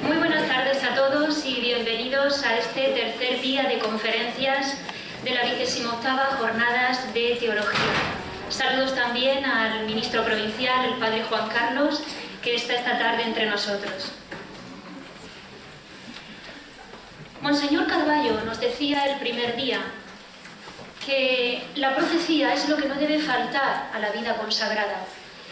Muy buenas tardes a todos y bienvenidos a este tercer día de conferencias de la 28ª Jornadas de Teología. Saludos también al ministro provincial, el padre Juan Carlos, que está esta tarde entre nosotros. Monseñor Carballo nos decía el primer día que la profecía es lo que no debe faltar a la vida consagrada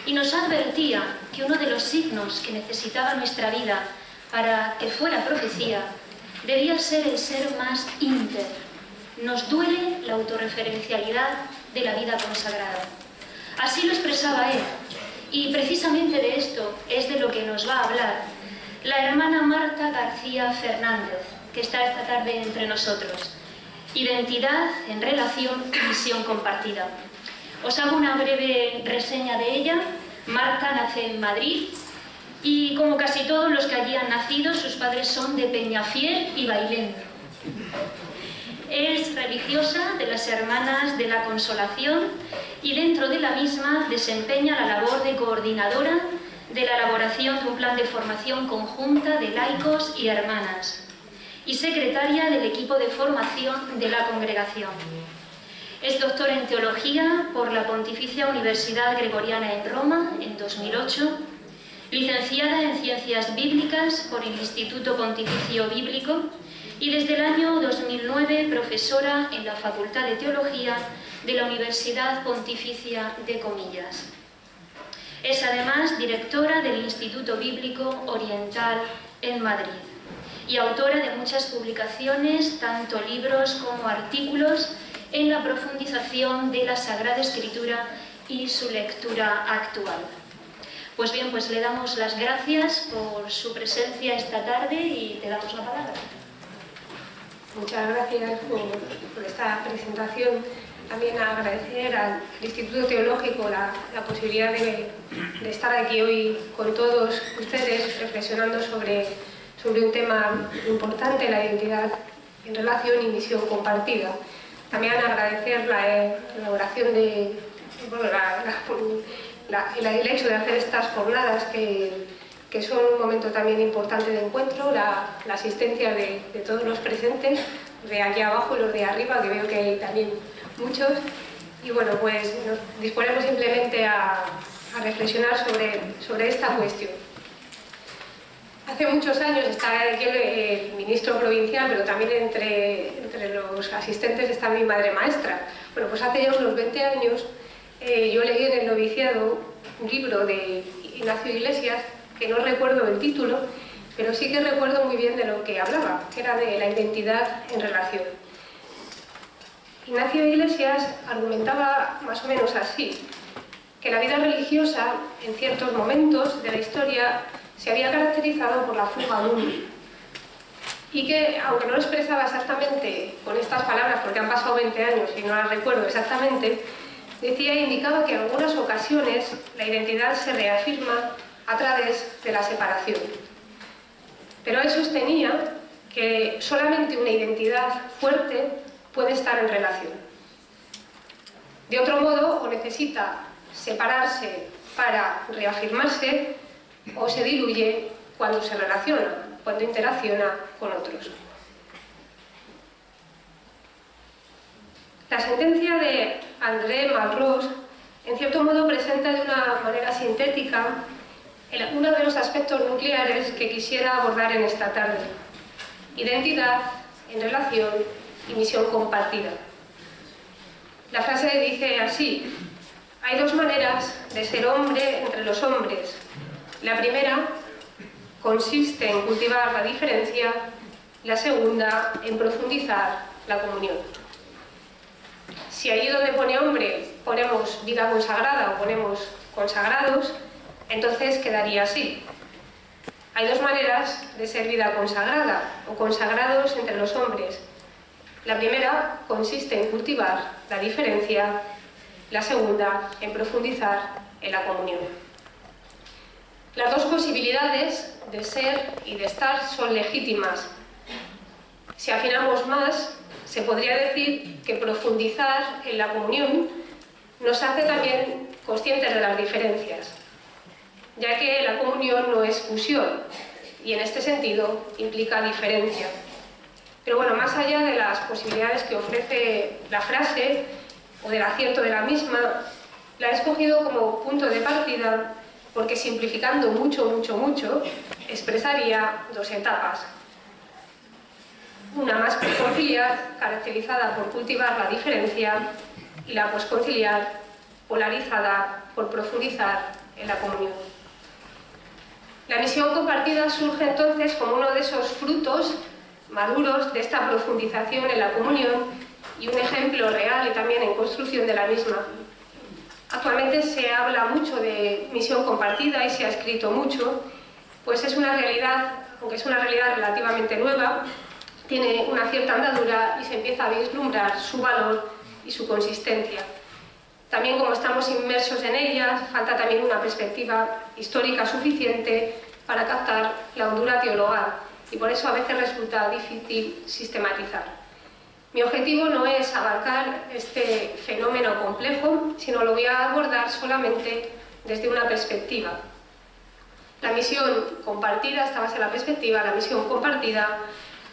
y nos advertía que uno de los signos que necesitaba nuestra vida para que fuera profecía debía ser el ser más íntegro. Nos duele la autorreferencialidad de la vida consagrada. Así lo expresaba él, y precisamente de esto es de lo que nos va a hablar la hermana Marta García Fernández, que está esta tarde entre nosotros. Identidad en relación y misión compartida. Os hago una breve reseña de ella. Marta nace en Madrid y, como casi todos los que allí han nacido, sus padres son de Peñafiel y Bailén. Es religiosa de las Hermanas de la Consolación y dentro de la misma desempeña la labor de coordinadora de la elaboración de un plan de formación conjunta de laicos y hermanas y secretaria del equipo de formación de la congregación. Es doctora en Teología por la Pontificia Universidad Gregoriana en Roma en 2008, licenciada en Ciencias Bíblicas por el Instituto Pontificio Bíblico y desde el año 2009 profesora en la Facultad de Teología de la Universidad Pontificia de Comillas. Es además directora del Instituto Bíblico Oriental en Madrid y autora de muchas publicaciones, tanto libros como artículos, en la profundización de la Sagrada Escritura y su lectura actual. Pues bien, pues le damos las gracias por su presencia esta tarde y te damos la palabra. Muchas gracias por esta presentación. También agradecer al Instituto Teológico la posibilidad de estar aquí hoy con todos ustedes reflexionando sobre un tema importante, la identidad en relación y misión compartida. También agradecer la elaboración de el hecho de hacer estas jornadas que son un momento también importante de encuentro, la asistencia de todos los presentes, de aquí abajo y los de arriba, que veo que hay también muchos. Y bueno, pues nos disponemos simplemente a reflexionar sobre esta cuestión. Hace muchos años está aquí el ministro provincial, pero también entre los asistentes está mi madre maestra. Bueno, pues hace ya unos 20 años yo leí en el noviciado un libro de Ignacio Iglesias, que no recuerdo el título, pero sí que recuerdo muy bien de lo que hablaba, que era de la identidad en relación. Ignacio Iglesias argumentaba más o menos así, que la vida religiosa en ciertos momentos de la historia se había caracterizado por la fuga al uno, y que, aunque no lo expresaba exactamente con estas palabras, porque han pasado 20 años y no las recuerdo exactamente, decía e indicaba que en algunas ocasiones la identidad se reafirma a través de la separación. Pero él sostenía que solamente una identidad fuerte puede estar en relación. De otro modo, o necesita separarse para reafirmarse, o se diluye cuando se relaciona, cuando interacciona con otros. La sentencia de André Malraux, en cierto modo, presenta de una manera sintética uno de los aspectos nucleares que quisiera abordar en esta tarde: identidad en relación y misión compartida. La frase dice así: hay dos maneras de ser hombre entre los hombres. La primera consiste en cultivar la diferencia, la segunda en profundizar la comunión. Si allí donde pone hombre ponemos vida consagrada o ponemos consagrados, entonces quedaría así: hay dos maneras de ser vida consagrada o consagrados entre los hombres. La primera consiste en cultivar la diferencia, la segunda en profundizar en la comunión. Las dos posibilidades de ser y de estar son legítimas. Si afinamos más, se podría decir que profundizar en la comunión nos hace también conscientes de las diferencias, ya que la comunión no es fusión y en este sentido implica diferencia. Pero bueno, más allá de las posibilidades que ofrece la frase o del acierto de la misma, la he escogido como punto de partida porque, simplificando mucho, expresaría dos etapas. Una más preconciliar, caracterizada por cultivar la diferencia, y la posconciliar, polarizada por profundizar en la comunión. La misión compartida surge entonces como uno de esos frutos maduros de esta profundización en la comunión y un ejemplo real y también en construcción de la misma. Actualmente se habla mucho de misión compartida y se ha escrito mucho, pues es una realidad, aunque es una realidad relativamente nueva, tiene una cierta andadura y se empieza a vislumbrar su valor y su consistencia. También, como estamos inmersos en ella, falta también una perspectiva histórica suficiente para captar la hondura teologal y por eso a veces resulta difícil sistematizar. Mi objetivo no es abarcar este fenómeno complejo, sino lo voy a abordar solamente desde una perspectiva. La misión compartida, esta va a ser la perspectiva, la misión compartida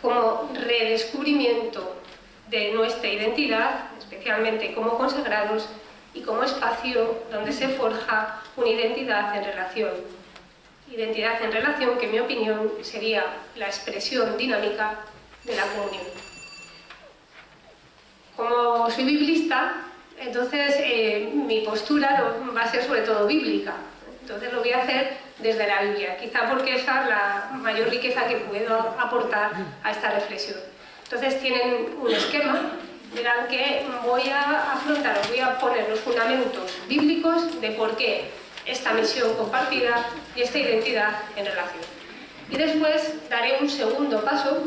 como redescubrimiento de nuestra identidad, especialmente como consagrados, y como espacio donde se forja una identidad en relación. Identidad en relación que, en mi opinión, sería la expresión dinámica de la comunión. Como soy biblista, entonces mi postura va a ser sobre todo bíblica. Entonces lo voy a hacer desde la Biblia, quizá porque esa es la mayor riqueza que puedo aportar a esta reflexión. Entonces tienen un esquema, verán que voy a afrontar, voy a poner los fundamentos bíblicos de por qué esta misión compartida y esta identidad en relación. Y después daré un segundo paso,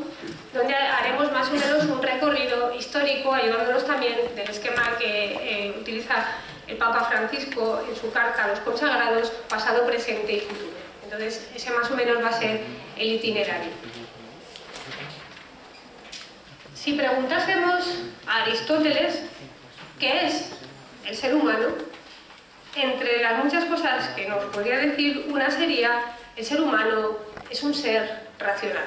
donde haremos más o menos un recorrido histórico, ayudándonos también del esquema que utiliza el Papa Francisco en su carta a los consagrados, pasado, presente y futuro. Entonces, ese más o menos va a ser el itinerario. Si preguntásemos a Aristóteles qué es el ser humano, entre las muchas cosas que nos podría decir, una sería: el ser humano es un ser racional.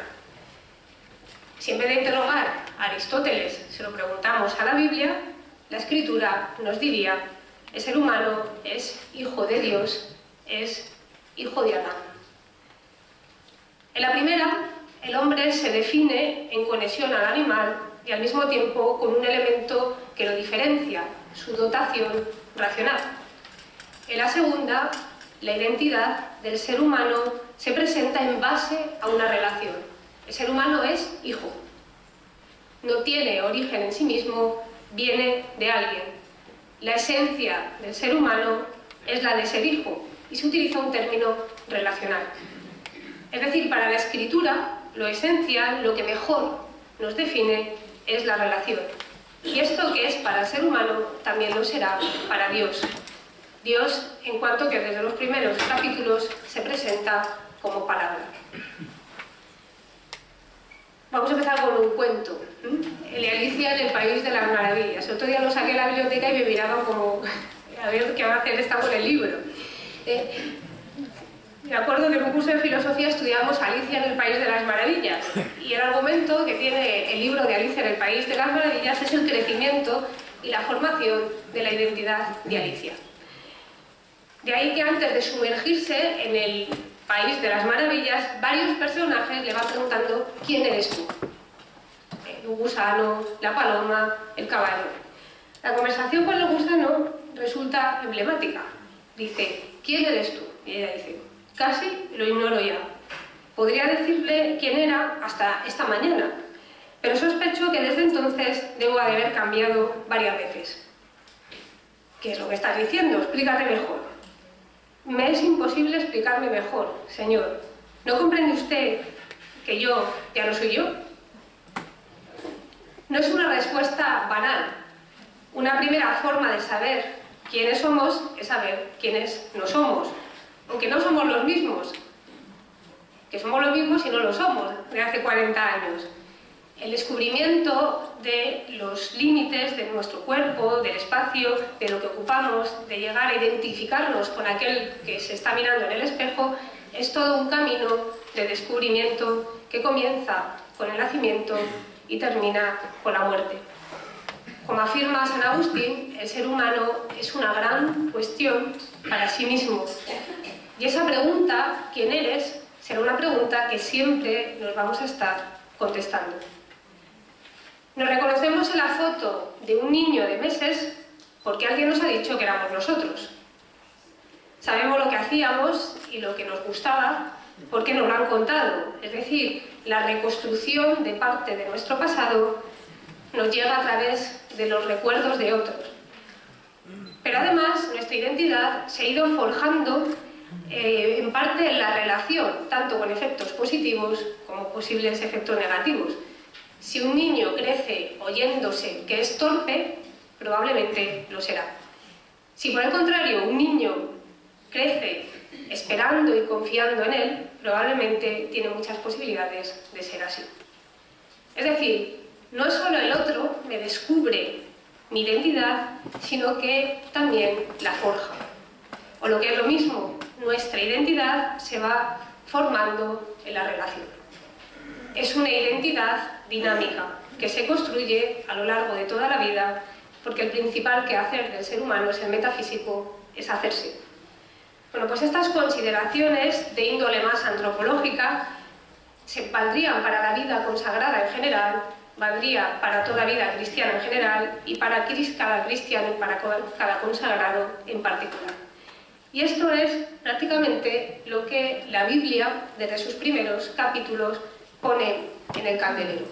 Si en vez de interrogar a Aristóteles se lo preguntamos a la Biblia, la Escritura nos diría: el ser humano es hijo de Dios, es hijo de Adán. En la primera, el hombre se define en conexión al animal y al mismo tiempo con un elemento que lo diferencia, su dotación racional. En la segunda, la identidad del ser humano se presenta en base a una relación. El ser humano es hijo. No tiene origen en sí mismo, viene de alguien. La esencia del ser humano es la de ser hijo y se utiliza un término relacional. Es decir, para la Escritura, lo esencial, lo que mejor nos define, es la relación. Y esto que es para el ser humano, también lo será para Dios. Dios, en cuanto que desde los primeros capítulos se presenta como palabra. Vamos a empezar con un cuento. El de Alicia en el País de las Maravillas. El otro día lo saqué de la biblioteca y me miraban como a ver qué va a hacer esta con el libro. Me acuerdo que en un curso de filosofía estudiamos Alicia en el País de las Maravillas, y el argumento que tiene el libro de Alicia en el País de las Maravillas es el crecimiento y la formación de la identidad de Alicia. De ahí que antes de sumergirse en el País de las Maravillas, varios personajes le van preguntando: ¿quién eres tú? El gusano, la paloma, el caballo. La conversación con el gusano resulta emblemática. Dice: ¿quién eres tú? Y ella dice: casi lo ignoro ya. Podría decirle quién era hasta esta mañana, pero sospecho que desde entonces debo haber cambiado varias veces. ¿Qué es lo que estás diciendo? Explícate mejor. Me es imposible explicarme mejor, señor. ¿No comprende usted que yo ya no soy yo? No es una respuesta banal. Una primera forma de saber quiénes somos es saber quiénes no somos. Aunque no somos los mismos, que somos los mismos y no lo somos, de hace 40 años. El descubrimiento de los límites de nuestro cuerpo, del espacio, de lo que ocupamos, de llegar a identificarnos con aquel que se está mirando en el espejo, es todo un camino de descubrimiento que comienza con el nacimiento y termina con la muerte. Como afirma San Agustín, el ser humano es una gran cuestión para sí mismo. Y esa pregunta, ¿quién eres?, será una pregunta que siempre nos vamos a estar contestando. Nos reconocemos en la foto de un niño de meses porque alguien nos ha dicho que éramos nosotros. Sabemos lo que hacíamos y lo que nos gustaba porque nos lo han contado. Es decir, la reconstrucción de parte de nuestro pasado nos llega a través de los recuerdos de otros. Pero además, nuestra identidad se ha ido forjando en parte en la relación, tanto con efectos positivos como posibles efectos negativos. Si un niño crece oyéndose que es torpe, probablemente lo será. Si por el contrario un niño crece esperando y confiando en él, probablemente tiene muchas posibilidades de ser así. Es decir, no solo el otro me descubre mi identidad, sino que también la forja. O lo que es lo mismo, nuestra identidad se va formando en la relación. Es una identidad dinámica que se construye a lo largo de toda la vida, porque el principal quehacer del ser humano es el metafísico, es hacerse. Bueno, pues estas consideraciones de índole más antropológica se valdrían para la vida consagrada en general, valdría para toda vida cristiana en general y para cada cristiano y para cada consagrado en particular. Y esto es prácticamente lo que la Biblia, desde sus primeros capítulos, pone en el candelero.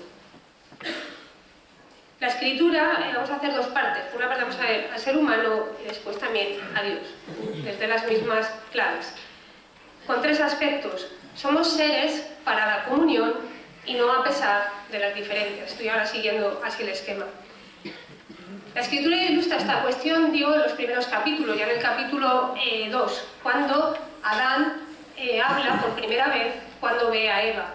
La escritura, vamos a hacer dos partes. Por una parte vamos a ver al ser humano y después también a Dios, desde las mismas claves. Con tres aspectos. Somos seres para la comunión y no a pesar de las diferencias. Estoy ahora siguiendo así el esquema. La escritura ilustra esta cuestión, digo, en los primeros capítulos, ya en el capítulo 2, cuando Adán habla por primera vez cuando ve a Eva.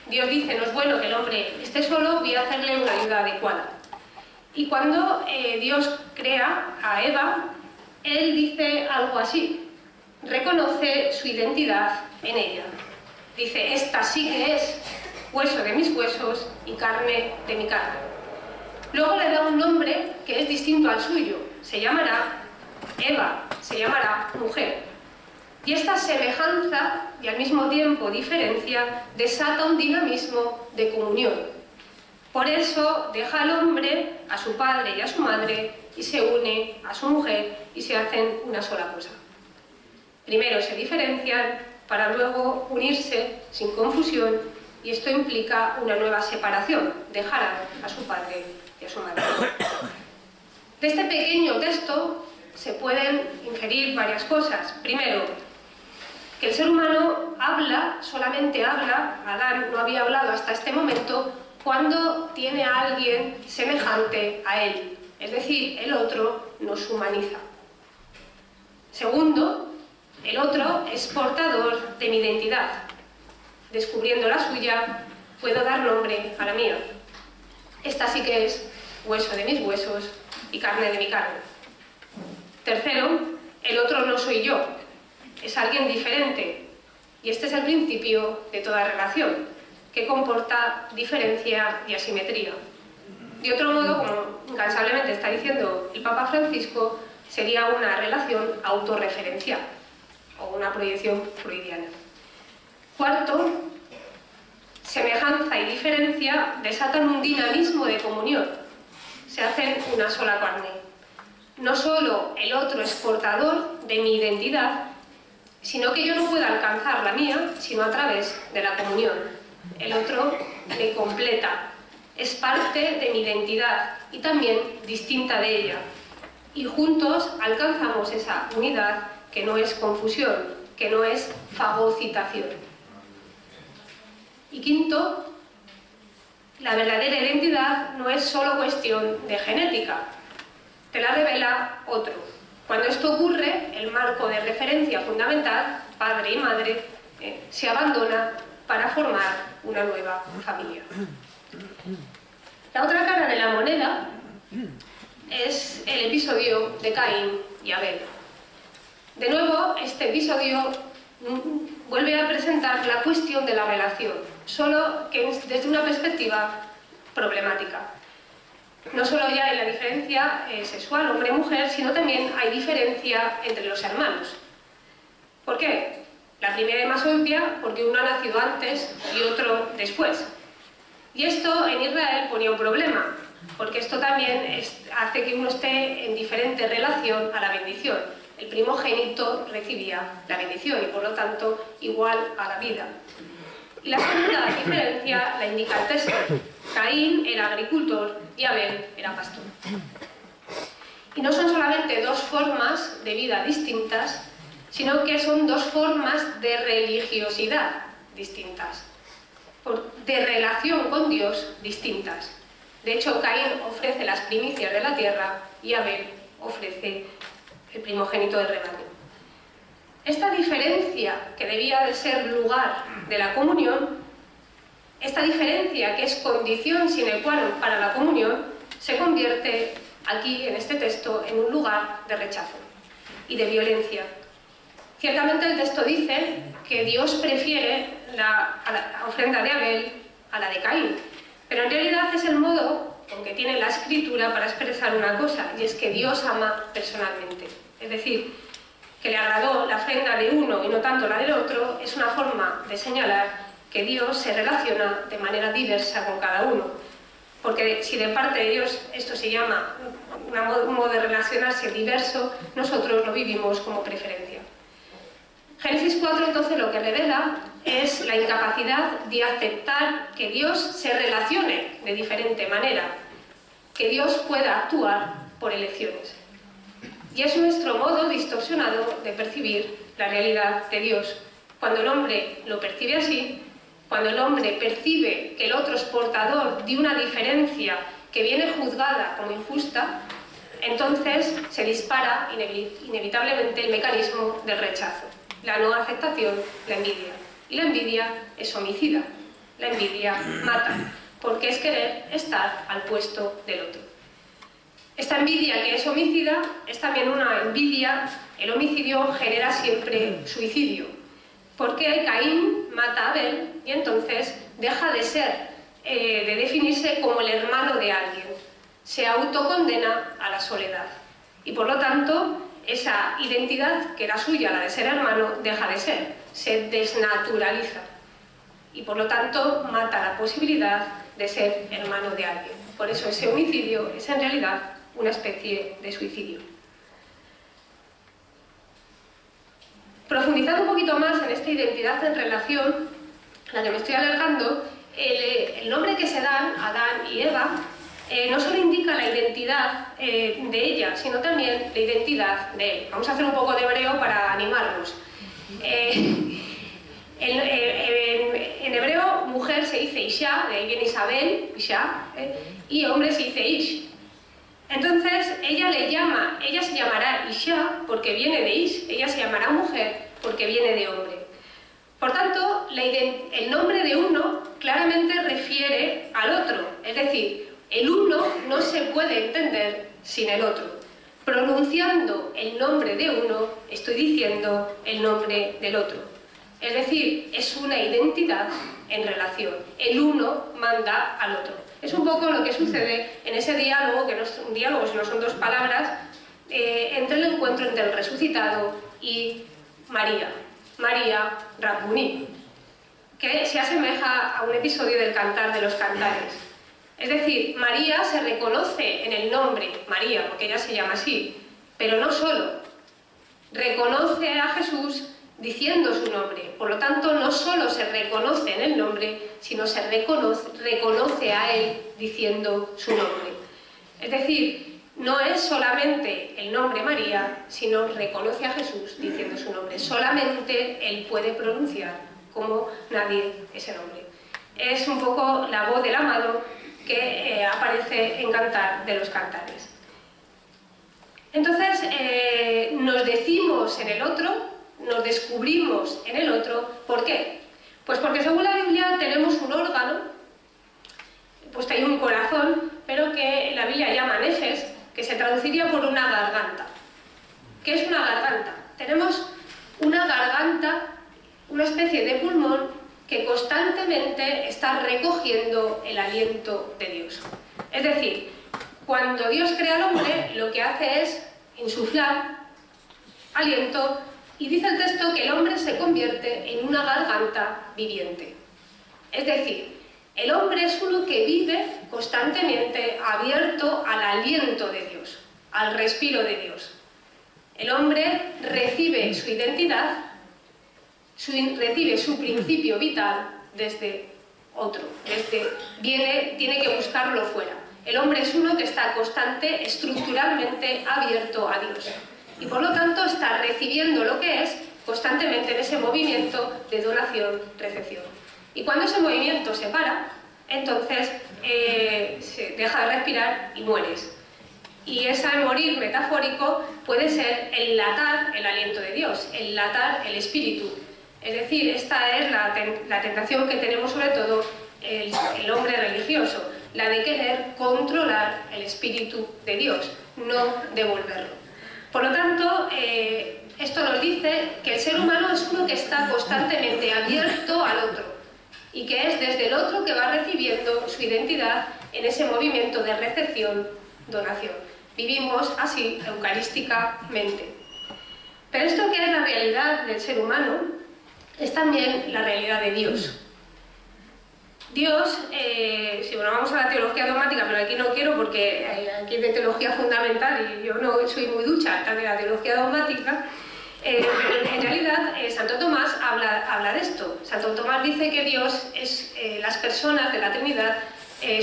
Dios dice, no es bueno que el hombre esté solo, voy a hacerle una ayuda adecuada. Y cuando Dios crea a Eva, Él dice algo así, reconoce su identidad en ella. Dice, esta sí que es hueso de mis huesos y carne de mi carne. Luego le da un nombre que es distinto al suyo, se llamará Eva, se llamará mujer. Y esta semejanza y al mismo tiempo diferencia desata un dinamismo de comunión. Por eso deja al hombre, a su padre y a su madre, y se une a su mujer y se hacen una sola cosa. Primero se diferencian para luego unirse sin confusión y esto implica una nueva separación, dejar a su padre y a su madre. De este pequeño texto se pueden inferir varias cosas. Primero, que el ser humano habla, solamente habla, Adán no había hablado hasta este momento, cuando tiene a alguien semejante a él. Es decir, el otro nos humaniza. Segundo, el otro es portador de mi identidad. Descubriendo la suya, puedo dar nombre a la mía. Esta sí que es hueso de mis huesos y carne de mi carne. Tercero, el otro no soy yo, es alguien diferente. Y este es el principio de toda relación, que comporta diferencia y asimetría. De otro modo, como incansablemente está diciendo el Papa Francisco, sería una relación autorreferencial o una proyección freudiana. Cuarto, semejanza y diferencia desatan un dinamismo de comunión. Se hacen una sola carne. No solo el otro es portador de mi identidad, sino que yo no puedo alcanzar la mía, sino a través de la comunión. El otro me completa, es parte de mi identidad y también distinta de ella. Y juntos alcanzamos esa unidad que no es confusión, que no es fagocitación. Y quinto, la verdadera identidad no es solo cuestión de genética, te la revela otro. Cuando esto ocurre, el marco de referencia fundamental, padre y madre, se abandona para formar una nueva familia. La otra cara de la moneda es el episodio de Caín y Abel. De nuevo, este episodio vuelve a presentar la cuestión de la relación, solo que desde una perspectiva problemática. No solo ya hay la diferencia sexual hombre-mujer, sino también hay diferencia entre los hermanos. ¿Por qué? La primera y más obvia, porque uno ha nacido antes y otro después. Y esto en Israel ponía un problema, porque esto también hace que uno esté en diferente relación a la bendición. El primogénito recibía la bendición y por lo tanto igual a la vida. Y la segunda diferencia la indica el texto. Caín era agricultor y Abel era pastor. Y no son solamente dos formas de vida distintas, sino que son dos formas de religiosidad distintas, de relación con Dios distintas. De hecho, Caín ofrece las primicias de la tierra y Abel ofrece el primogénito del rebaño. Esta diferencia que debía de ser lugar de la comunión, esta diferencia que es condición sine qua non para la comunión, se convierte aquí, en este texto, en un lugar de rechazo y de violencia. Ciertamente el texto dice que Dios prefiere la ofrenda de Abel a la de Caín, pero en realidad es el modo con que tiene la Escritura para expresar una cosa, y es que Dios ama personalmente. Es decir, que le agradó la ofrenda de uno y no tanto la del otro, es una forma de señalar que Dios se relaciona de manera diversa con cada uno. Porque si de parte de Dios esto se llama un modo de relacionarse diverso, nosotros lo vivimos como preferencia. Génesis 4 entonces lo que revela es la incapacidad de aceptar que Dios se relacione de diferente manera, que Dios pueda actuar por elecciones. Y es nuestro modo distorsionado de percibir la realidad de Dios. Cuando el hombre lo percibe así, cuando el hombre percibe que el otro es portador de una diferencia que viene juzgada como injusta, entonces se dispara inevitablemente el mecanismo del rechazo, la no aceptación, la envidia. Y la envidia es homicida, la envidia mata, porque es querer estar al puesto del otro. Esta envidia que es homicida es también una envidia, el homicidio genera siempre suicidio, porque Caín mata a Abel y entonces deja de ser, de definirse como el hermano de alguien, se autocondena a la soledad y por lo tanto esa identidad que era suya, la de ser hermano, deja de ser, se desnaturaliza y por lo tanto mata la posibilidad de ser hermano de alguien. Por eso ese homicidio es en realidad una especie de suicidio. Profundizando un poquito más en esta identidad en relación, la que me estoy alargando, el nombre que se dan, Adán y Eva, no solo indica la identidad de ella, sino también la identidad de él. Vamos a hacer un poco de hebreo para animarnos. En hebreo, mujer se dice Isha, de ahí viene Isabel, Isha, y hombre se dice Ish. Entonces, ella se llamará Isha porque viene de Ish, ella se llamará mujer porque viene de hombre. Por tanto, el nombre de uno claramente refiere al otro, es decir, el uno no se puede entender sin el otro. Pronunciando el nombre de uno, estoy diciendo el nombre del otro. Es decir, es una identidad en relación. El uno manda al otro. Es un poco lo que sucede en ese diálogo, que no es un diálogo, sino son dos palabras, entre el encuentro entre el resucitado y María. María Rabbuni, que se asemeja a un episodio del Cantar de los Cantares. Es decir, María se reconoce en el nombre, María, porque ella se llama así, pero no solo. Reconoce a Jesús diciendo su nombre. Por lo tanto, no solo se reconoce en el nombre, sino se reconoce a Él diciendo su nombre. Es decir, no es solamente el nombre María, sino reconoce a Jesús diciendo su nombre. Solamente Él puede pronunciar como nadie ese nombre. Es un poco la voz del amado que aparece en Cantar de los Cantares. Entonces, nos decimos en el otro, nos descubrimos en el otro. ¿Por qué? Pues porque según la Biblia tenemos un órgano, puesto ahí un corazón, pero que la Biblia llama nefes, que se traduciría por una garganta. ¿Qué es una garganta? Tenemos una garganta, una especie de pulmón que constantemente está recogiendo el aliento de Dios. Es decir, cuando Dios crea al hombre, lo que hace es insuflar aliento, y dice el texto que el hombre se convierte en una garganta viviente. Es decir, el hombre es uno que vive constantemente abierto al aliento de Dios, al respiro de Dios. El hombre recibe su identidad, recibe su principio vital desde otro, tiene que buscarlo fuera. El hombre es uno que está constante, estructuralmente abierto a Dios. Y por lo tanto está recibiendo lo que es constantemente en ese movimiento de donación-recepción. Y cuando ese movimiento se para, entonces se deja de respirar y mueres. Y ese morir metafórico puede ser enlatar el aliento de Dios, enlatar el espíritu. Es decir, esta es la tentación que tenemos sobre todo el hombre religioso, la de querer controlar el espíritu de Dios, no devolverlo. Por lo tanto, esto nos dice que el ser humano es uno que está constantemente abierto al otro y que es desde el otro que va recibiendo su identidad en ese movimiento de recepción-donación. Vivimos así eucarísticamente. Pero esto que es la realidad del ser humano es también la realidad de Dios. Dios, si bueno, vamos a la teología dogmática, pero aquí no quiero porque aquí es de teología fundamental y yo no soy muy ducha de la teología dogmática, pero en realidad Santo Tomás habla de esto. Santo Tomás dice que Dios es, las personas de la Trinidad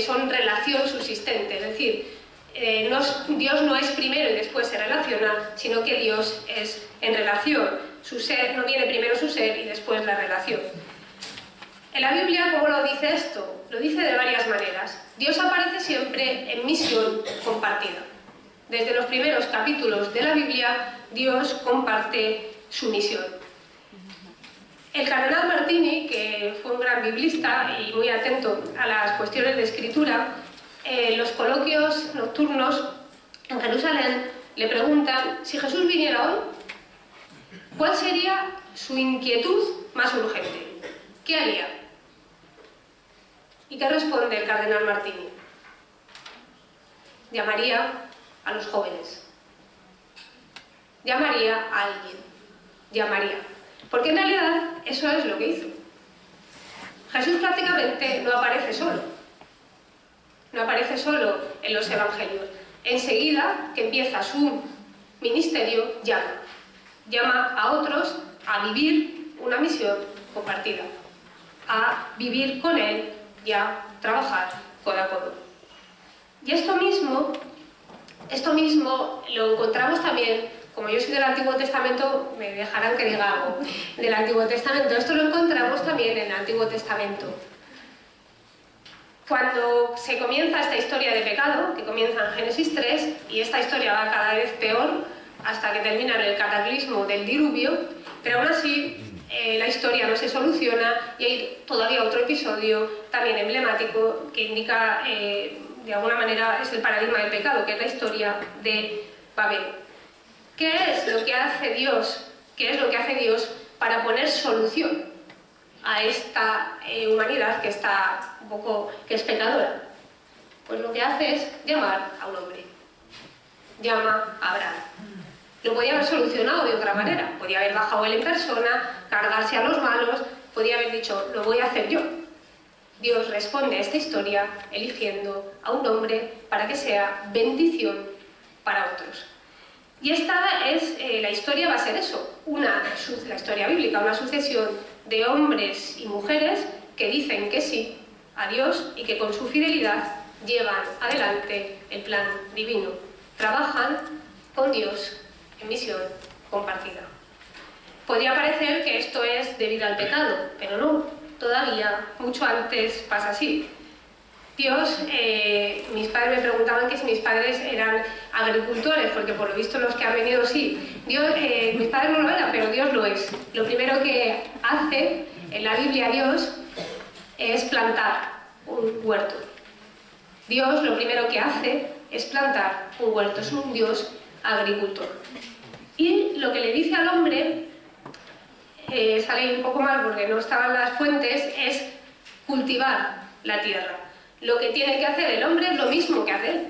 son relación subsistente, es decir, Dios no es primero y después se relaciona, sino que Dios es en relación. Su ser, no viene primero su ser y después la relación. En la Biblia, ¿cómo lo dice esto? Lo dice de varias maneras. Dios aparece siempre en misión compartida. Desde los primeros capítulos de la Biblia, Dios comparte su misión. El cardenal Martini, que fue un gran biblista y muy atento a las cuestiones de escritura, en los coloquios nocturnos en Jerusalén le preguntan: si Jesús viniera hoy, ¿cuál sería su inquietud más urgente? ¿Qué haría? ¿Y qué responde el cardenal Martini? Llamaría a los jóvenes. Llamaría a alguien. Llamaría. Porque en realidad eso es lo que hizo. Jesús prácticamente no aparece solo. No aparece solo en los evangelios. Enseguida que empieza su ministerio, llama. Llama a otros a vivir una misión compartida. A vivir con él y a trabajar codo a codo. Y esto mismo lo encontramos también, como yo soy del Antiguo Testamento, me dejarán que diga algo del Antiguo Testamento, esto lo encontramos también en el Antiguo Testamento. Cuando se comienza esta historia de pecado, que comienza en Génesis 3, y esta historia va cada vez peor hasta que termina en el cataclismo del diluvio, pero aún así la historia no se soluciona y hay todavía otro episodio también emblemático que indica, de alguna manera, es el paradigma del pecado, que es la historia de Babel. ¿Qué es lo que hace Dios? ¿Qué es lo que hace Dios para poner solución a esta humanidad que está un poco, que es pecadora? Pues lo que hace es llamar a un hombre. Llama a Abraham. Lo podía haber solucionado de otra manera. Podía haber bajado él en persona, cargarse a los malos, podía haber dicho, lo voy a hacer yo. Dios responde a esta historia eligiendo a un hombre para que sea bendición para otros. Y esta es, la historia va a ser eso, la historia bíblica, una sucesión de hombres y mujeres que dicen que sí a Dios y que con su fidelidad llevan adelante el plan divino. Trabajan con Dios en misión compartida. Podría parecer que esto es debido al pecado, pero no, todavía, mucho antes pasa así. Dios, mis padres me preguntaban que si mis padres eran agricultores, porque por lo visto los que han venido sí. Mis padres no lo eran, pero Dios lo es. Lo primero que hace en la Biblia Dios es plantar un huerto. Dios lo primero que hace es plantar un huerto, es un Dios agricultor. Y lo que le dice al hombre, sale un poco mal porque no estaban las fuentes, es cultivar la tierra. Lo que tiene que hacer el hombre es lo mismo que hace él,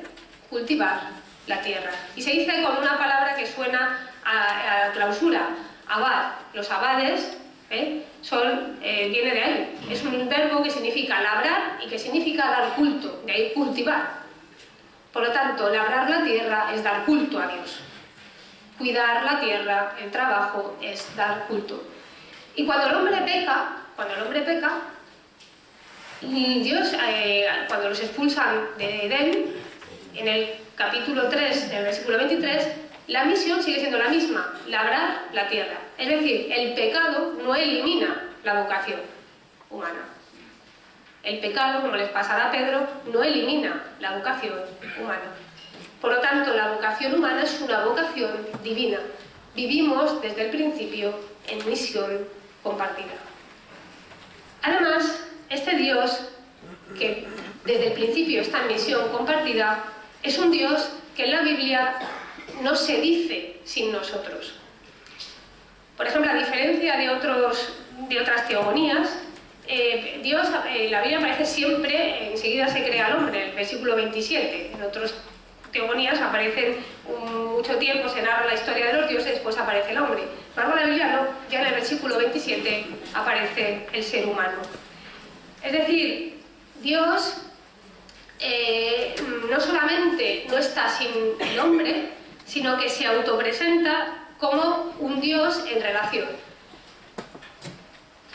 cultivar la tierra. Y se dice con una palabra que suena a clausura, abad. Los abades viene de ahí. Es un verbo que significa labrar y que significa dar culto, de ahí cultivar. Por lo tanto, labrar la tierra es dar culto a Dios. Cuidar la tierra, el trabajo, es dar culto. Y cuando el hombre peca, Dios, cuando los expulsan de Edén, en el capítulo 3, del versículo 23, la misión sigue siendo la misma, labrar la tierra. Es decir, el pecado no elimina la vocación humana. El pecado, como les pasará a Pedro, no elimina la vocación humana. Por lo tanto, la vocación humana es una vocación divina. Vivimos desde el principio en misión compartida. Además, este Dios, que desde el principio está en misión compartida, es un Dios que en la Biblia no se dice sin nosotros. Por ejemplo, a diferencia de otras teogonías, Dios, la Biblia aparece siempre, enseguida se crea al hombre, en el versículo 27. En otras teogonías aparecen mucho tiempo, se narra la historia de los dioses, después aparece el hombre. Sin embargo, en la Biblia no, ya en el versículo 27 aparece el ser humano. Es decir, Dios no solamente no está sin el hombre, sino que se autopresenta como un Dios en relación.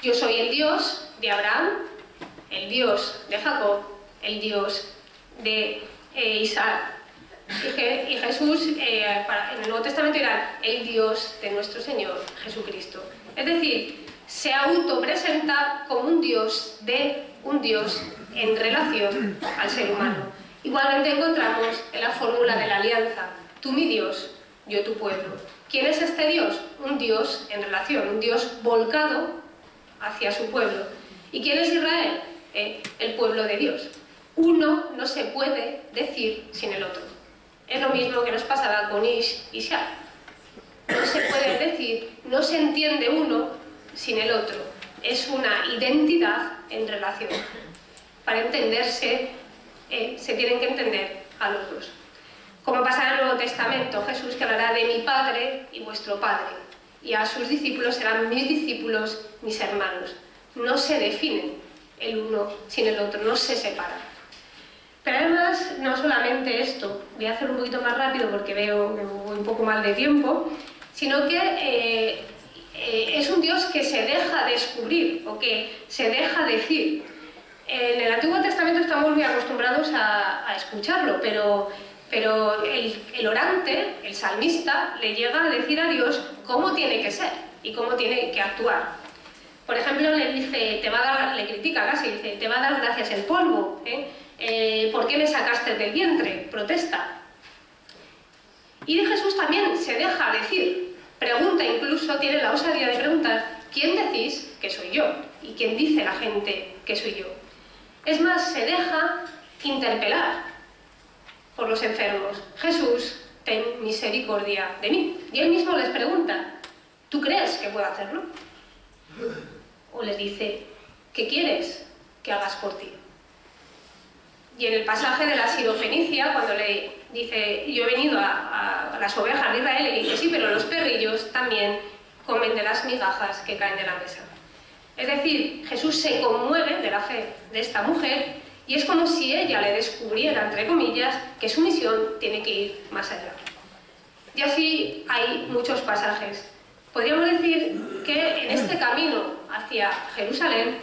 Yo soy el Dios de Abraham, el Dios de Jacob, el Dios de Isaac. Y Jesús, en el Nuevo Testamento, era el Dios de nuestro Señor Jesucristo. Es decir, se autopresenta como un Dios en relación al ser humano. Igualmente encontramos en la fórmula de la alianza, tú mi Dios, yo tu pueblo. ¿Quién es este Dios? Un Dios en relación, un Dios volcado hacia su pueblo. ¿Y quién es Israel? El pueblo de Dios. Uno no se puede decir sin el otro. Es lo mismo que nos pasaba con Ish y Shah. No se puede decir, no se entiende uno sin el otro. Es una identidad en relación. Para entenderse, se tienen que entender a los dos. Como pasa en el Nuevo Testamento, Jesús que hablará de mi Padre y vuestro Padre. Y a sus discípulos serán mis discípulos, mis hermanos. No se definen el uno sin el otro, no se separan. Pero además, no solamente esto, voy a hacer un poquito más rápido porque veo que voy un poco mal de tiempo, sino que es un Dios que se deja descubrir o que se deja decir. En el Antiguo Testamento estamos muy acostumbrados a escucharlo, pero el orante, el salmista, le llega a decir a Dios cómo tiene que ser y cómo tiene que actuar. Por ejemplo, le dice, le critica casi, dice, te va a dar gracias el polvo, ¿por qué me sacaste del vientre? Protesta. Y de Jesús también se deja decir, pregunta incluso, tiene la osadía de preguntar, ¿quién decís que soy yo? ¿Y quién dice la gente que soy yo? Es más, se deja interpelar por los enfermos. Jesús, ten misericordia de mí. Y él mismo les pregunta, ¿tú crees que puedo hacerlo? O les dice, ¿qué quieres que hagas por ti? Y en el pasaje de la sirofenicia, cuando le dice, yo he venido a las ovejas de Israel, le dice, sí, pero los perrillos también comen de las migajas que caen de la mesa. Es decir, Jesús se conmueve de la fe de esta mujer y es como si ella le descubriera, entre comillas, que su misión tiene que ir más allá. Y así hay muchos pasajes. Podríamos decir que en este camino hacia Jerusalén,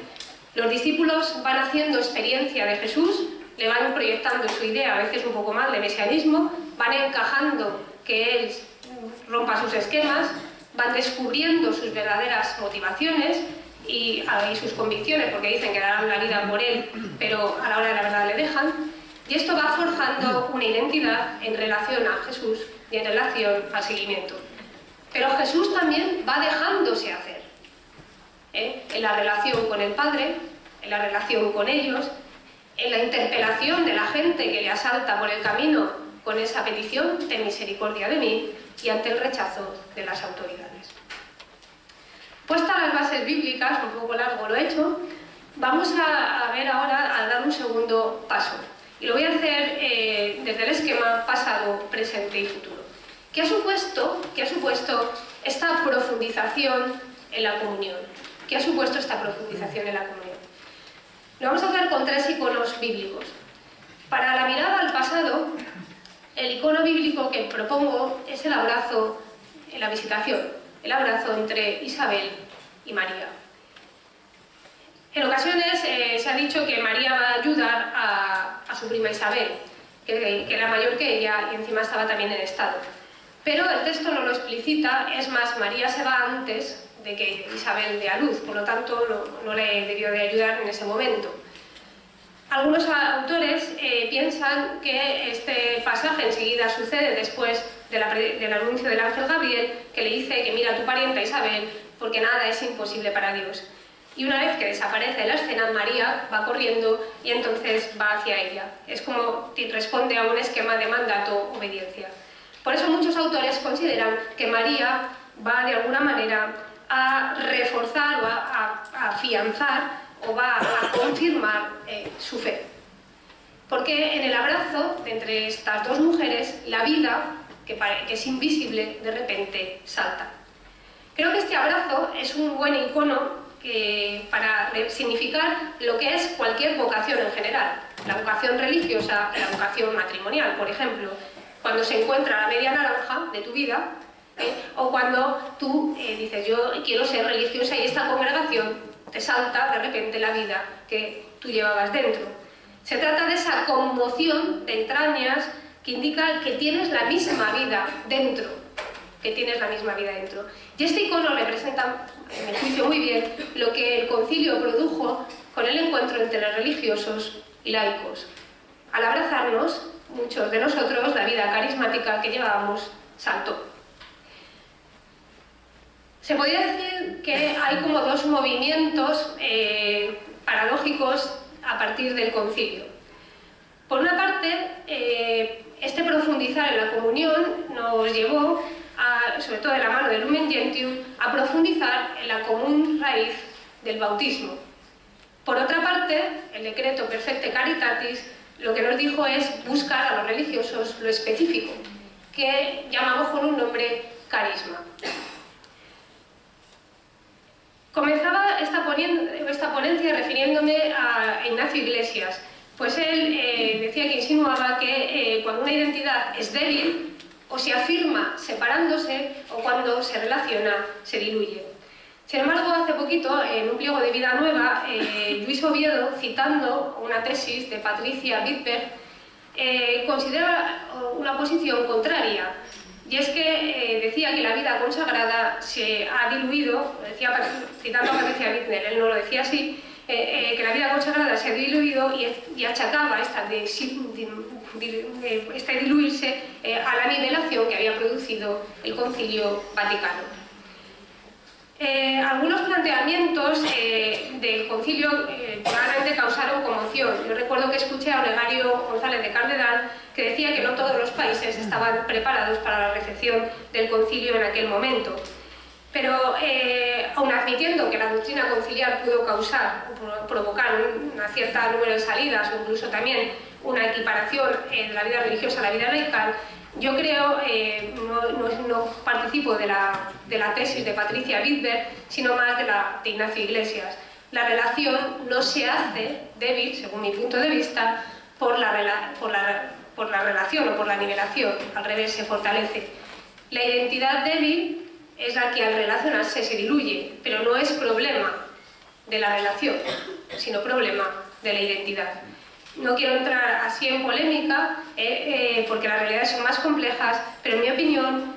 los discípulos van haciendo experiencia de Jesús, le van proyectando su idea, a veces un poco mal, de mesianismo, van encajando que él rompa sus esquemas, van descubriendo sus verdaderas motivaciones y sus convicciones, porque dicen que darán la vida por él, pero a la hora de la verdad le dejan. Y esto va forjando una identidad en relación a Jesús y en relación al seguimiento. Pero Jesús también va dejándose hacer, en la relación con el Padre, en la relación con ellos, en la interpelación de la gente que le asalta por el camino con esa petición, ten misericordia de mí, y ante el rechazo de las autoridades. Puestas las bases bíblicas, un poco largo lo he hecho, vamos a ver ahora, a dar un segundo paso. Y lo voy a hacer desde el esquema pasado, presente y futuro. ¿Qué ha supuesto esta profundización en la comunión? ¿Qué ha supuesto esta profundización en la comunión? Lo vamos a hacer con 3 iconos bíblicos. Para la mirada al pasado, el icono bíblico que propongo es el abrazo en la visitación, el abrazo entre Isabel y María. En ocasiones se ha dicho que María va a ayudar a su prima Isabel, que era mayor que ella y encima estaba también en estado. Pero el texto no lo explicita, es más, María se va antes de que Isabel dé a luz, por lo tanto no le debió de ayudar en ese momento. Algunos autores piensan que este pasaje enseguida sucede después del anuncio del ángel Gabriel, que le dice que mira a tu parienta Isabel, porque nada es imposible para Dios. Y una vez que desaparece de la escena, María va corriendo y entonces va hacia ella. Es como responde a un esquema de mandato-obediencia. Por eso muchos autores consideran que María va de alguna manera a reforzar o a afianzar o va a confirmar su fe. Porque en el abrazo de entre estas dos mujeres, la vida, que es invisible, de repente salta. Creo que este abrazo es un buen icono para significar lo que es cualquier vocación en general. La vocación religiosa y la vocación matrimonial, por ejemplo. Cuando se encuentra la media naranja de tu vida, o cuando tú dices yo quiero ser religiosa y esta congregación te salta de repente la vida que tú llevabas dentro. Se trata de esa conmoción de entrañas que indica que tienes la misma vida dentro, Y este icono representa, en mi juicio muy bien, lo que el concilio produjo con el encuentro entre religiosos y laicos. Al abrazarnos, muchos de nosotros, la vida carismática que llevábamos saltó. Se podría decir que hay como dos movimientos paradójicos a partir del concilio. Por una parte, este profundizar en la comunión nos llevó, sobre todo de la mano de Lumen Gentium, a profundizar en la común raíz del bautismo. Por otra parte, el decreto Perfecte Caritatis lo que nos dijo es buscar a los religiosos lo específico, que llamamos con un nombre carisma. Comenzaba esta ponencia refiriéndome a Ignacio Iglesias, pues él decía que insinuaba que cuando una identidad es débil, o se afirma separándose, o cuando se relaciona, se diluye. Sin embargo, hace poquito, en un pliego de Vida Nueva, Luis Oviedo, citando una tesis de Patricia Wittberg, considera una posición contraria. Y es que decía que la vida consagrada se ha diluido, decía, citando a Patricia Wittberg, él no lo decía así, que la vida consagrada se ha diluido y achacaba este diluirse a la nivelación que había producido el Concilio Vaticano. Algunos planteamientos del concilio probablemente causaron conmoción. Yo recuerdo que escuché a Olegario González de Cardenal que decía que no todos los países estaban preparados para la recepción del concilio en aquel momento. Pero aun admitiendo que la doctrina conciliar pudo provocar un cierto número de salidas o incluso también una equiparación de la vida religiosa a la vida laical, yo creo, no participo de la tesis de Patricia Wittberg, sino más de Ignacio Iglesias. La relación no se hace débil, según mi punto de vista, por la relación o por la nivelación, al revés, se fortalece. La identidad débil es la que al relacionarse se diluye, pero no es problema de la relación, sino problema de la identidad. No quiero entrar así en polémica, porque las realidades son más complejas, pero en mi opinión,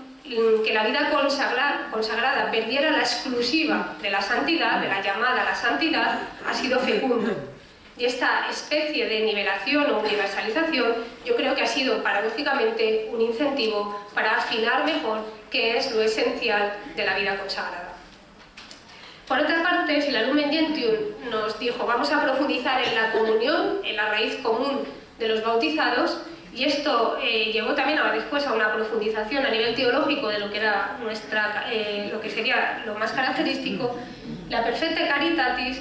que la vida consagrada perdiera la exclusiva de la santidad, de la llamada a la santidad, ha sido fecundo. Y esta especie de nivelación o universalización, yo creo que ha sido paradójicamente un incentivo para afinar mejor qué es lo esencial de la vida consagrada. Por otra parte, si la Lumen Gentium nos dijo vamos a profundizar en la comunión, en la raíz común de los bautizados, y esto llevó también después a una profundización a nivel teológico de lo que era lo que sería lo más característico, la Perfecta Caritatis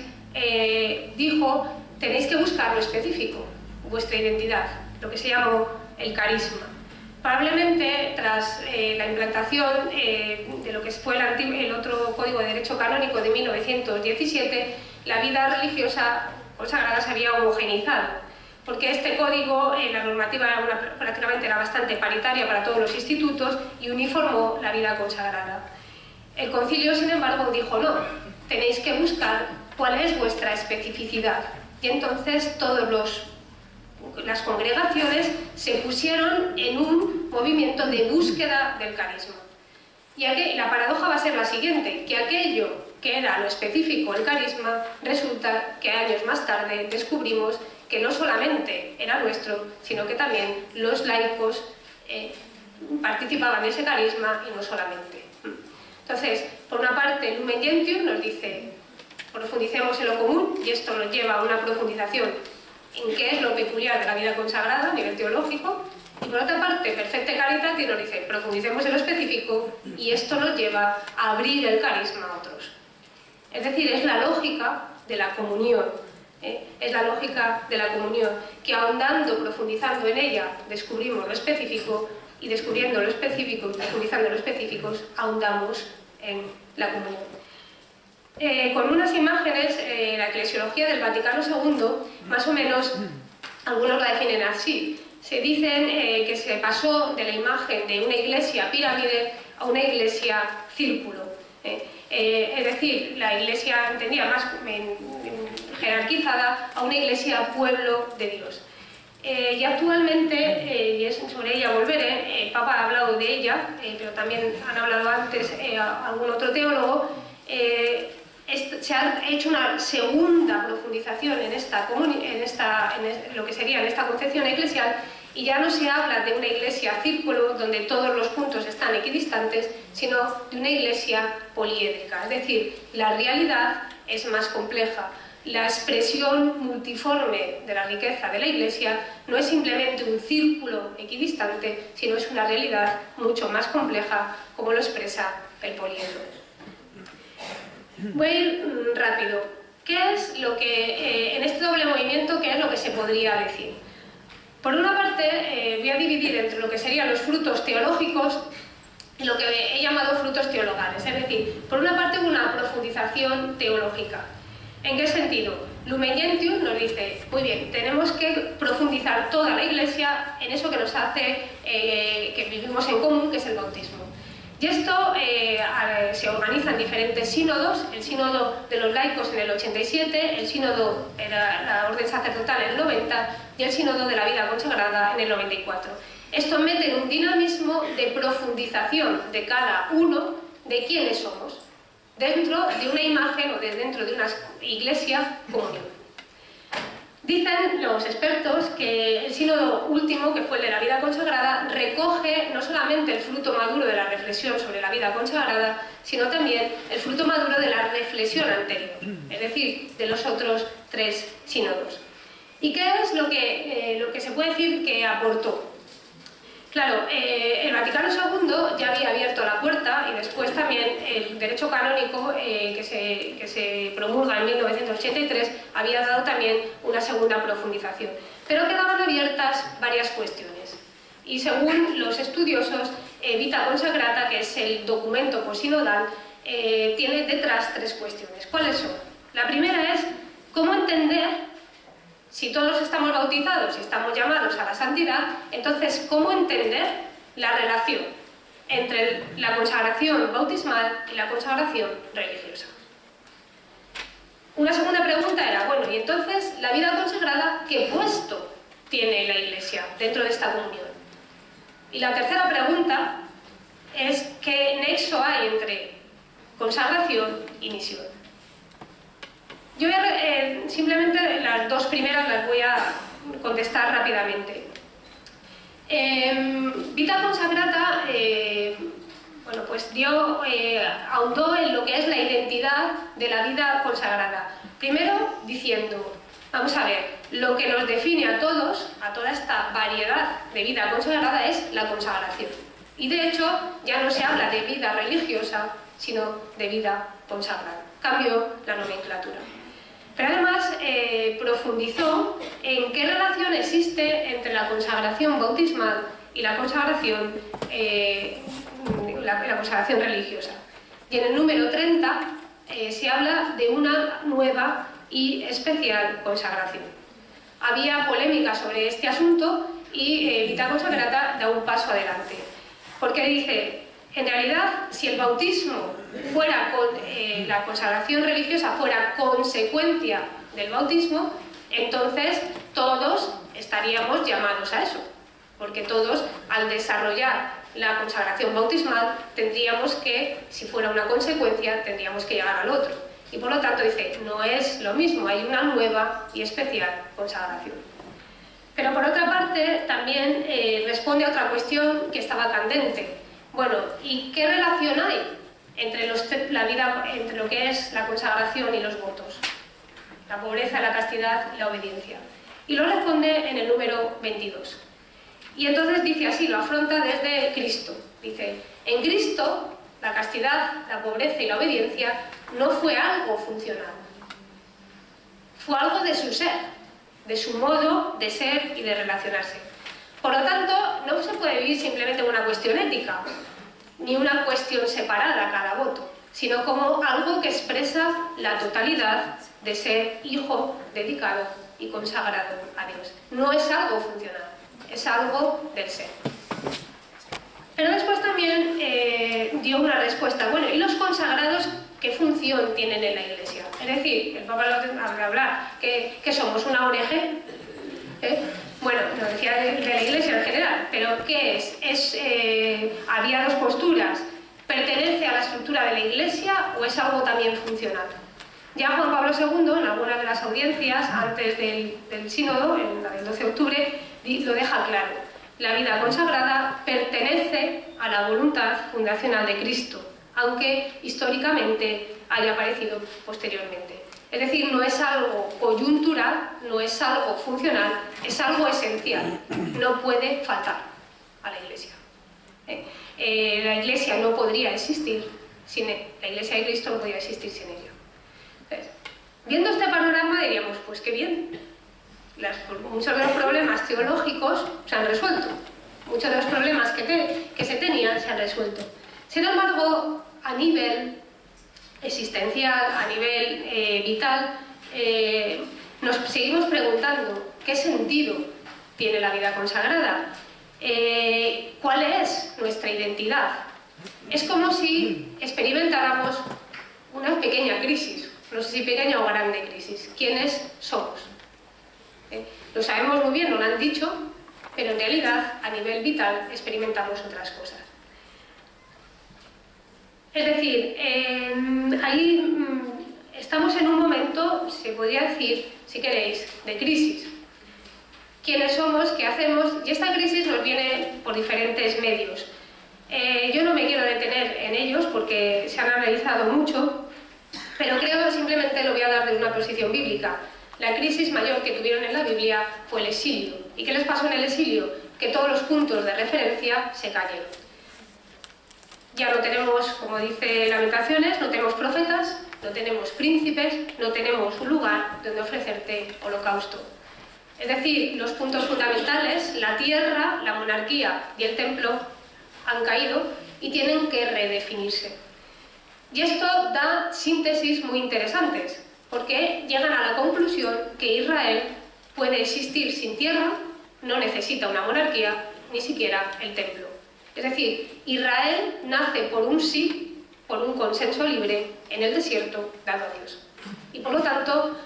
dijo tenéis que buscar lo específico, vuestra identidad, lo que se llamó el carisma. Probablemente tras la implantación de lo que fue el otro Código de Derecho Canónico de 1917, la vida religiosa consagrada se había homogeneizado, porque este código, la normativa prácticamente era bastante paritaria para todos los institutos y uniformó la vida consagrada. El concilio, sin embargo, dijo no, tenéis que buscar cuál es vuestra especificidad, y entonces las congregaciones se pusieron en un movimiento de búsqueda del carisma. Y la paradoja va a ser la siguiente, que aquello que era lo específico, el carisma, resulta que años más tarde descubrimos que no solamente era nuestro, sino que también los laicos participaban de ese carisma y no solamente. Entonces, por una parte, Lumen Gentium nos dice profundicemos en lo común, y esto nos lleva a una profundización en qué es lo peculiar de la vida consagrada a nivel teológico, y por otra parte, Perfecta Caritatis nos dice profundicemos en lo específico, y esto nos lleva a abrir el carisma a otros. Es decir, es la lógica de la comunión, es la lógica de la comunión, que ahondando, profundizando en ella, descubrimos lo específico, y descubriendo lo específico y profundizando en lo específicos, ahondamos en la comunión. Con unas imágenes, la eclesiología del Vaticano II, más o menos, algunos la definen así. Se dicen que se pasó de la imagen de una iglesia pirámide a una iglesia círculo. Es decir, la iglesia entendía más jerarquizada a una iglesia pueblo de Dios. Y actualmente, y sobre ella volveré, el Papa ha hablado de ella, pero también han hablado antes algún otro teólogo, se ha hecho una segunda profundización en lo que sería en esta concepción eclesial, y ya no se habla de una iglesia círculo donde todos los puntos están equidistantes, sino de una iglesia poliédrica, es decir, la realidad es más compleja. La expresión multiforme de la riqueza de la Iglesia no es simplemente un círculo equidistante, sino es una realidad mucho más compleja, como lo expresa el poliedro. Voy a ir rápido. ¿Qué es lo que, en este doble movimiento, qué es lo que se podría decir? Por una parte, voy a dividir entre lo que serían los frutos teológicos y lo que he llamado frutos teologales. Es decir, por una parte, una profundización teológica. ¿En qué sentido? Lumen Gentium nos dice, muy bien, tenemos que profundizar toda la Iglesia en eso que nos hace que vivimos en común, que es el bautismo. Y esto se organiza en diferentes sínodos, el sínodo de los laicos en el 87, el sínodo de la orden sacerdotal en el 90 y el sínodo de la vida consagrada en el 94. Esto mete en un dinamismo de profundización de cada uno de quiénes somos, dentro de una imagen o dentro de una iglesia comunión. Dicen los expertos que el sínodo último, que fue el de la vida consagrada, recoge no solamente el fruto maduro de la reflexión sobre la vida consagrada, sino también el fruto maduro de la reflexión anterior, es decir, de los otros tres sínodos. ¿Y qué es lo que se puede decir que aportó? Claro, el Vaticano II ya había abierto la puerta, y después también el derecho canónico que se promulga en 1983 había dado también una segunda profundización. Pero quedaban abiertas varias cuestiones. Y según los estudiosos, Vita Consacrata, que es el documento posinodal, tiene detrás tres cuestiones. ¿Cuáles son? La primera es cómo entender. Si todos estamos bautizados y estamos llamados a la santidad, entonces, ¿cómo entender la relación entre la consagración bautismal y la consagración religiosa? Una segunda pregunta era, bueno, y entonces, la vida consagrada, ¿qué puesto tiene la Iglesia dentro de esta comunión? Y la tercera pregunta es, ¿qué nexo hay entre consagración y misión? Yo simplemente las dos primeras las voy a contestar rápidamente. Vita Consacrata, Bueno, pues ahondó en lo que es la identidad de la vida consagrada. Primero diciendo, vamos a ver, lo que nos define a todos, a toda esta variedad de vida consagrada, es la consagración. Y de hecho ya no se habla de vida religiosa, sino de vida consagrada. Cambió la nomenclatura. Pero además profundizó en qué relación existe entre la consagración bautismal y la consagración religiosa. Y en el número 30 se habla de una nueva y especial consagración. Había polémica sobre este asunto y Vita Consagrata da un paso adelante, porque dice, en realidad, si el bautismo fuera la consagración religiosa fuera consecuencia del bautismo, entonces todos estaríamos llamados a eso, porque todos, al desarrollar la consagración bautismal, tendríamos que, si fuera una consecuencia, tendríamos que llegar al otro. Y por lo tanto dice, no es lo mismo, hay una nueva y especial consagración. Pero por otra parte, también responde a otra cuestión que estaba candente. Bueno, ¿y qué relación hay entre lo que es la consagración y los votos? La pobreza, la castidad y la obediencia. Y lo responde en el número 22. Y entonces dice así, lo afronta desde Cristo. Dice, en Cristo, la castidad, la pobreza y la obediencia no fue algo funcional. Fue algo de su ser, de su modo de ser y de relacionarse. Por lo tanto, no se puede vivir simplemente una cuestión ética, ni una cuestión separada cada voto, sino como algo que expresa la totalidad de ser hijo dedicado y consagrado a Dios. No es algo funcional, es algo del ser. Pero después también dio una respuesta. Bueno, ¿y los consagrados qué función tienen en la Iglesia? Es decir, el Papa nos va a hablar que somos una ONG. Bueno, lo decía de la Iglesia en general, pero ¿qué es? Había dos posturas. ¿Pertenece a la estructura de la Iglesia o es algo también funcional? Ya Juan Pablo II, en alguna de las audiencias antes del sínodo, en la del 12 de octubre, lo deja claro. La vida consagrada pertenece a la voluntad fundacional de Cristo, aunque históricamente haya aparecido posteriormente. Es decir, no es algo coyuntural, no es algo funcional, es algo esencial. No puede faltar a la Iglesia. La Iglesia no podría existir sin él. La Iglesia de Cristo no podría existir sin ello. Entonces, viendo este panorama diríamos, pues qué bien. Muchos de los problemas teológicos se han resuelto. Muchos de los problemas que se tenían se han resuelto. Sin embargo, a nivel existencial, a nivel vital, nos seguimos preguntando qué sentido tiene la vida consagrada, cuál es nuestra identidad. Es como si experimentáramos una pequeña crisis, no sé si pequeña o grande crisis. ¿Quiénes somos? Lo sabemos muy bien, nos lo han dicho, pero en realidad a nivel vital experimentamos otras cosas. Es decir, ahí estamos en un momento, se podría decir, si queréis, de crisis. ¿Quiénes somos? ¿Qué hacemos? Y esta crisis nos viene por diferentes medios. Yo no me quiero detener en ellos porque se han analizado mucho, pero creo que simplemente lo voy a dar de una posición bíblica. La crisis mayor que tuvieron en la Biblia fue el exilio. ¿Y qué les pasó en el exilio? Que todos los puntos de referencia se cayeron. Ya no tenemos, como dice Lamentaciones, no tenemos profetas, no tenemos príncipes, no tenemos un lugar donde ofrecerte holocausto. Es decir, los puntos fundamentales, la tierra, la monarquía y el templo, han caído y tienen que redefinirse. Y esto da síntesis muy interesantes, porque llegan a la conclusión que Israel puede existir sin tierra, no necesita una monarquía, ni siquiera el templo. Es decir, Israel nace por un sí, por un consenso libre en el desierto dado a Dios. Y por lo tanto,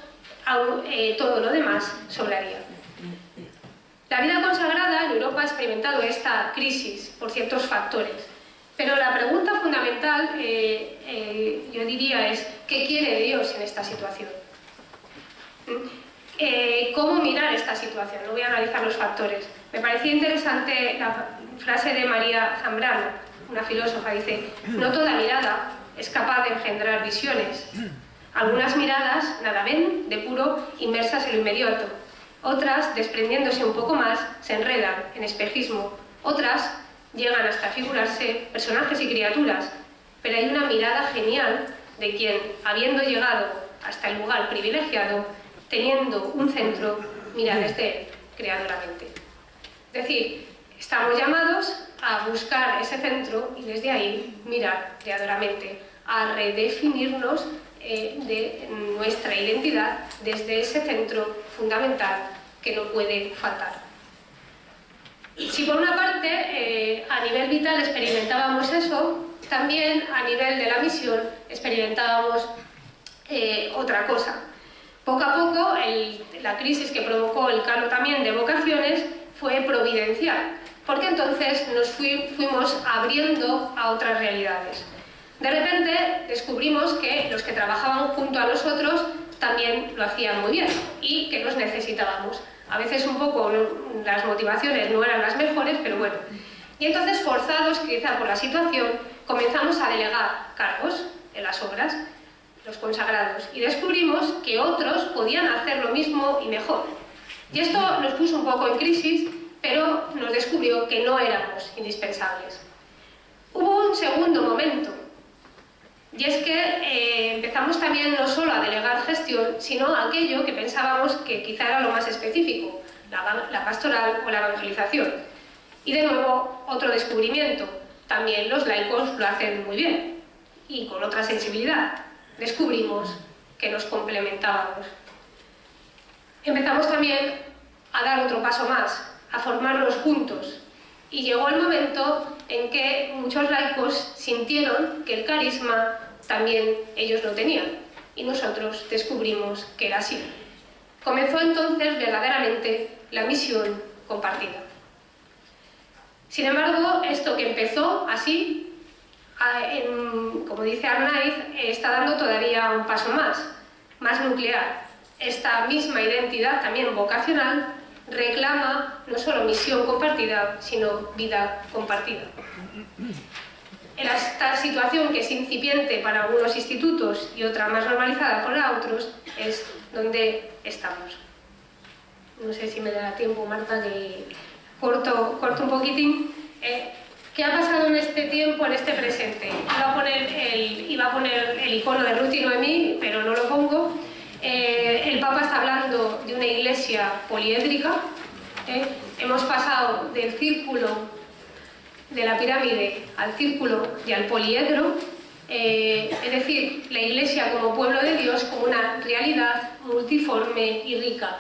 todo lo demás sobraría. La vida consagrada en Europa ha experimentado esta crisis por ciertos factores. Pero la pregunta fundamental, yo diría, es ¿qué quiere Dios en esta situación? ¿Cómo mirar esta situación? No voy a analizar los factores. Me parecía interesante la frase de María Zambrano, una filósofa, dice: no toda mirada es capaz de engendrar visiones. Algunas miradas nada ven, de puro, inmersas en lo inmediato. Otras, desprendiéndose un poco más, se enredan en espejismo. Otras llegan hasta figurarse personajes y criaturas. Pero hay una mirada genial de quien, habiendo llegado hasta el lugar privilegiado, teniendo un centro, mira desde él, creadoramente. Es decir, estamos llamados a buscar ese centro y desde ahí mirar creadoramente, a redefinirnos de nuestra identidad desde ese centro fundamental que no puede faltar. Si por una parte a nivel vital experimentábamos eso, también a nivel de la misión experimentábamos otra cosa. Poco a poco la crisis que provocó el calo también de vocaciones fue providencial, porque entonces nos fuimos abriendo a otras realidades. De repente descubrimos que los que trabajaban junto a nosotros también lo hacían muy bien y que los necesitábamos. A veces un poco las motivaciones no eran las mejores, pero bueno. Y entonces, forzados quizá por la situación, comenzamos a delegar cargos en las obras, los consagrados, y descubrimos que otros podían hacer lo mismo y mejor. Y esto nos puso un poco en crisis, pero nos descubrió que no éramos indispensables. Hubo un segundo momento, y es que empezamos también no solo a delegar gestión, sino aquello que pensábamos que quizá era lo más específico, la pastoral o la evangelización. Y de nuevo, otro descubrimiento. También los laicos lo hacen muy bien, y con otra sensibilidad. Descubrimos que nos complementábamos. Empezamos también a dar otro paso más, a formarnos juntos. Y llegó el momento en que muchos laicos sintieron que el carisma también ellos lo tenían, y nosotros descubrimos que era así. Comenzó entonces verdaderamente la misión compartida. Sin embargo, esto que empezó así, como dice Arnaiz, está dando todavía un paso más nuclear. Esta misma identidad, también vocacional, reclama no solo misión compartida, sino vida compartida. En esta situación, que es incipiente para algunos institutos y otra más normalizada para otros, es donde estamos. No sé si me da tiempo, Marta, que corto un poquitín. ¿Qué ha pasado en este tiempo, en este presente? Iba a poner el icono de Ruth y Noemí, pero no lo pongo. El Papa está hablando de una iglesia poliédrica. Hemos pasado del círculo de la pirámide al círculo y al poliedro, es decir, la iglesia como pueblo de Dios, como una realidad multiforme y rica.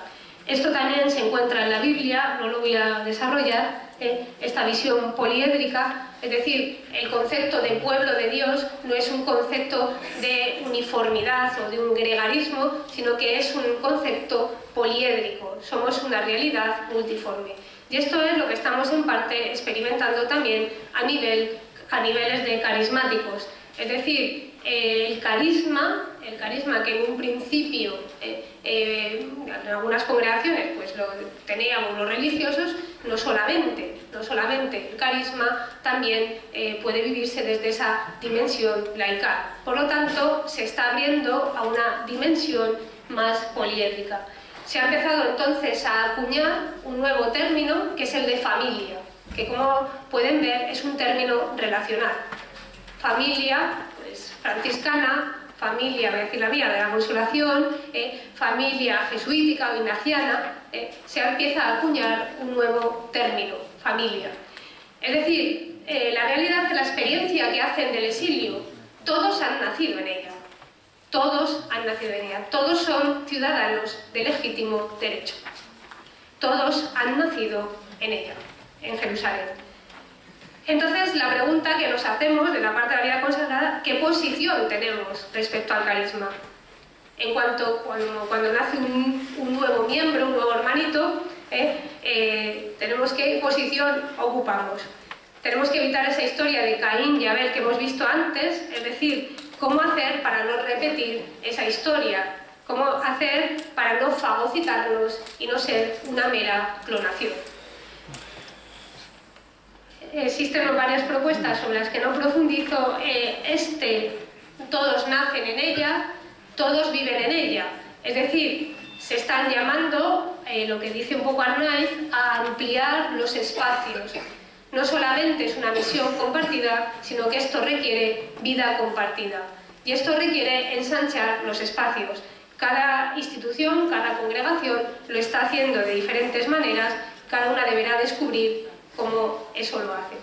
Esto también se encuentra en la Biblia, no lo voy a desarrollar, esta visión poliédrica, es decir, el concepto de pueblo de Dios no es un concepto de uniformidad o de un gregarismo, sino que es un concepto poliédrico, somos una realidad multiforme. Y esto es lo que estamos en parte experimentando también a niveles de carismáticos. Es decir, el carisma que en un principio en algunas congregaciones pues lo teníamos los religiosos, no solamente el carisma también puede vivirse desde esa dimensión laical. Por lo tanto, se está abriendo a una dimensión más poliédrica. Se ha empezado entonces a acuñar un nuevo término, que es el de familia, que como pueden ver es un término relacional. Familia, pues franciscana, familia, voy a decir la mía, de la Consolación, familia jesuítica o ignaciana, se empieza a acuñar un nuevo término, familia. Es decir, la realidad de la experiencia que hacen del exilio, todos han nacido en ella. Todos han nacido en ella, todos son ciudadanos de legítimo derecho. Todos han nacido en ella, en Jerusalén. Entonces, la pregunta que nos hacemos de la parte de la vida consagrada, ¿qué posición tenemos respecto al carisma? En cuanto, cuando nace un nuevo miembro, un nuevo hermanito, tenemos qué posición ocupamos. Tenemos que evitar esa historia de Caín y Abel que hemos visto antes, es decir, cómo hacer para no repetir esa historia, cómo hacer para no fagocitarnos y no ser una mera clonación. existen varias propuestas sobre las que no profundizo. Todos nacen en ella, todos viven en ella. Es decir, se están llamando, lo que dice un poco Arnaiz, a ampliar los espacios. No solamente es una misión compartida, sino que esto requiere vida compartida. Y esto requiere ensanchar los espacios. Cada institución, cada congregación lo está haciendo de diferentes maneras, cada una deberá descubrir cómo eso lo hace.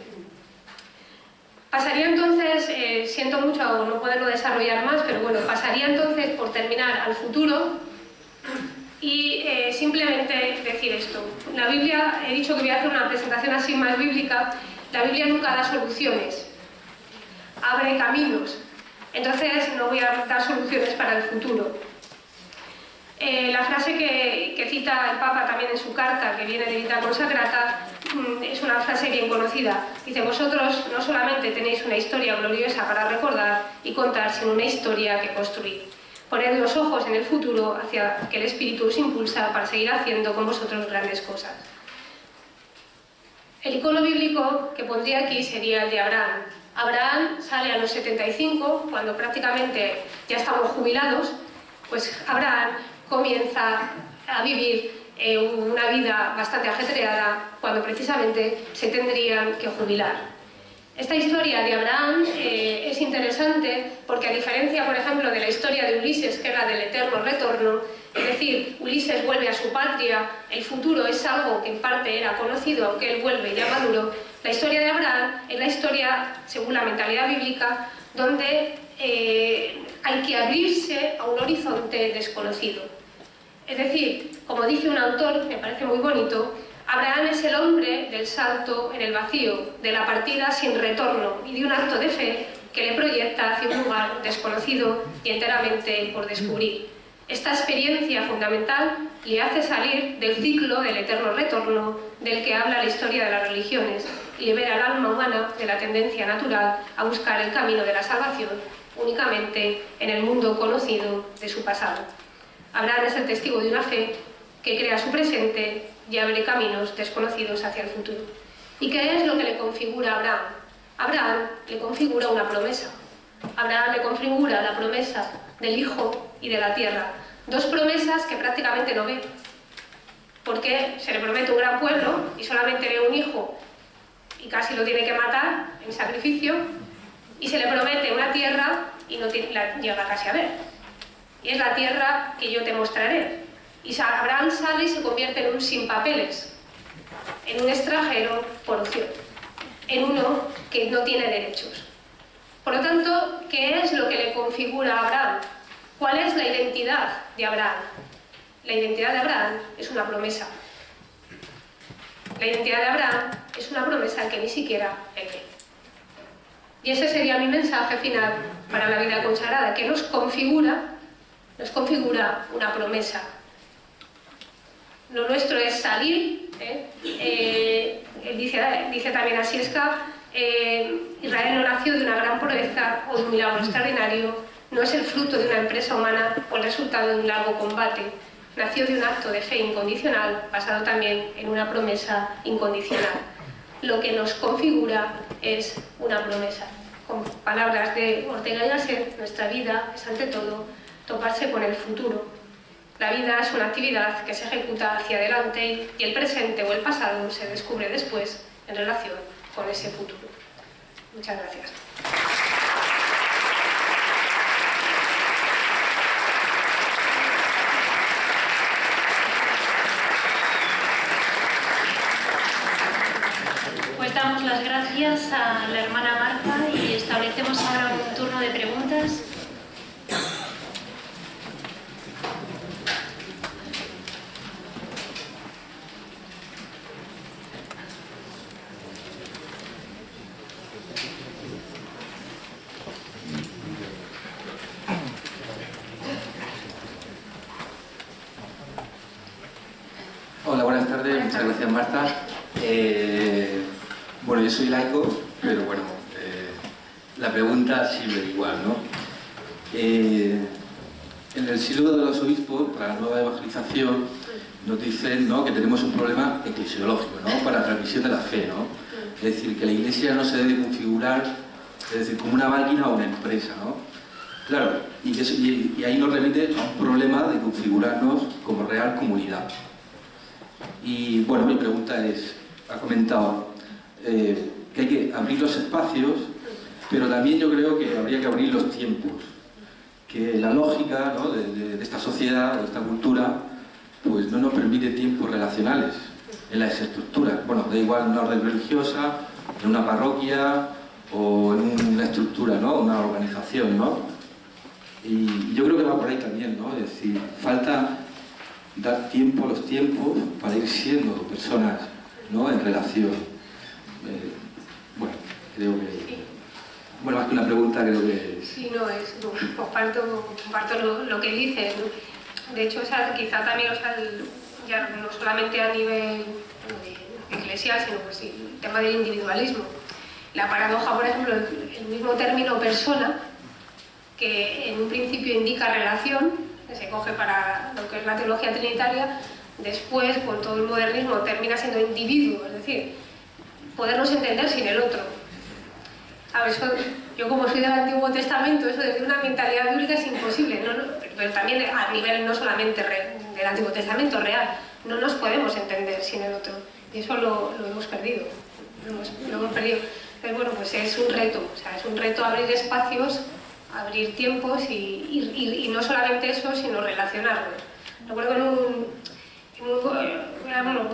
Pasaría entonces, siento mucho no poderlo desarrollar más, pero bueno, pasaría entonces por terminar al futuro y simplemente decir esto. La Biblia, he dicho que voy a hacer una presentación así más bíblica, la Biblia nunca da soluciones, abre caminos, entonces no voy a dar soluciones para el futuro. La frase que cita el Papa también en su carta, que viene de Vita Consacrata, es una frase bien conocida. Dice: vosotros no solamente tenéis una historia gloriosa para recordar y contar, sino una historia que construir. Poned los ojos en el futuro hacia que el Espíritu os impulsa para seguir haciendo con vosotros grandes cosas. El icono bíblico que pondría aquí sería el de Abraham. Abraham sale a los 75, cuando prácticamente ya estamos jubilados, pues Abraham comienza a vivir una vida bastante ajetreada cuando precisamente se tendrían que jubilar. Esta historia de Abraham es interesante porque, a diferencia, por ejemplo, de la historia de Ulises, que era del eterno retorno, es decir, Ulises vuelve a su patria, el futuro es algo que en parte era conocido, aunque él vuelve ya maduro. La historia de Abraham es la historia, según la mentalidad bíblica, donde hay que abrirse a un horizonte desconocido. Es decir, como dice un autor, me parece muy bonito, Abraham es el hombre del salto en el vacío, de la partida sin retorno y de un acto de fe que le proyecta hacia un lugar desconocido y enteramente por descubrir. Esta experiencia fundamental le hace salir del ciclo del eterno retorno del que habla la historia de las religiones y libera al alma humana de la tendencia natural a buscar el camino de la salvación únicamente en el mundo conocido de su pasado. Abraham es el testigo de una fe que crea su presente y abre caminos desconocidos hacia el futuro. ¿Y qué es lo que le configura a Abraham? Abraham le configura una promesa. Abraham le configura la promesa del Hijo y de la tierra. Dos promesas que prácticamente no ve, porque se le promete un gran pueblo y solamente ve un hijo y casi lo tiene que matar en sacrificio, y se le promete una tierra y no la llega casi a ver. Y es la tierra que yo te mostraré. Y Abraham sale y se convierte en un sin papeles, en un extranjero por opción, en uno que no tiene derechos. Por lo tanto, ¿qué es lo que le configura a Abraham? ¿Cuál es la identidad de Abraham? La identidad de Abraham es una promesa. La identidad de Abraham es una promesa que ni siquiera él ve. Y ese sería mi mensaje final para la vida consagrada, que nos configura una promesa. Lo nuestro es salir, dice también Asiesca, Israel no nació de una gran proeza o de un milagro extraordinario, no es el fruto de una empresa humana o el resultado de un largo combate, nació de un acto de fe incondicional basado también en una promesa incondicional. Lo que nos configura es una promesa. Con palabras de Ortega y Gasset, nuestra vida es ante todo toparse con el futuro. La vida es una actividad que se ejecuta hacia adelante y el presente o el pasado se descubre después en relación con ese futuro. Muchas gracias. Pues damos las gracias a la hermana Marta y establecemos ahora un turno de preguntas. Hola, buenas tardes, muchas gracias Marta. Bueno, yo soy laico, pero bueno, la pregunta sirve igual, ¿no? En el Sínodo de los Obispos, para la nueva evangelización, nos dicen, ¿no?, que tenemos un problema eclesiológico, ¿no?, para la transmisión de la fe, ¿no? Es decir, que la Iglesia no se debe configurar, es decir, como una máquina o una empresa, ¿no? Claro, y ahí nos remite a un problema de configurarnos como real comunidad. Y bueno, mi pregunta es, ha comentado que hay que abrir los espacios, pero también yo creo que habría que abrir los tiempos, que la lógica, ¿no?, de esta sociedad, de esta cultura, pues no nos permite tiempos relacionales en las estructuras. Bueno, da igual una orden religiosa, en una parroquia o en una estructura, ¿no?, una organización, ¿no? Y yo creo que va por ahí también, ¿no? Es decir, falta dar tiempo a los tiempos para ir siendo personas, ¿no?, en relación. Bueno, creo que... Bueno, más que una pregunta, creo que... Sí, comparto lo que dices, ¿no? De hecho, o sea, quizá también, o sea, ya no solamente a nivel eclesial, sino pues el tema del individualismo. La paradoja, por ejemplo, el mismo término persona, que en un principio indica relación, que se coge para lo que es la teología trinitaria, después, con todo el modernismo, termina siendo individuo, es decir, podernos entender sin el otro. A ver, eso, yo como soy del Antiguo Testamento, eso desde una mentalidad bíblica es imposible, pero también a nivel no solamente del Antiguo Testamento real, no nos podemos entender sin el otro, y eso lo hemos perdido, lo hemos perdido. Entonces, bueno, pues es un reto, o sea, es un reto abrir espacios, abrir tiempos y no solamente eso, sino relacionarnos. Recuerdo en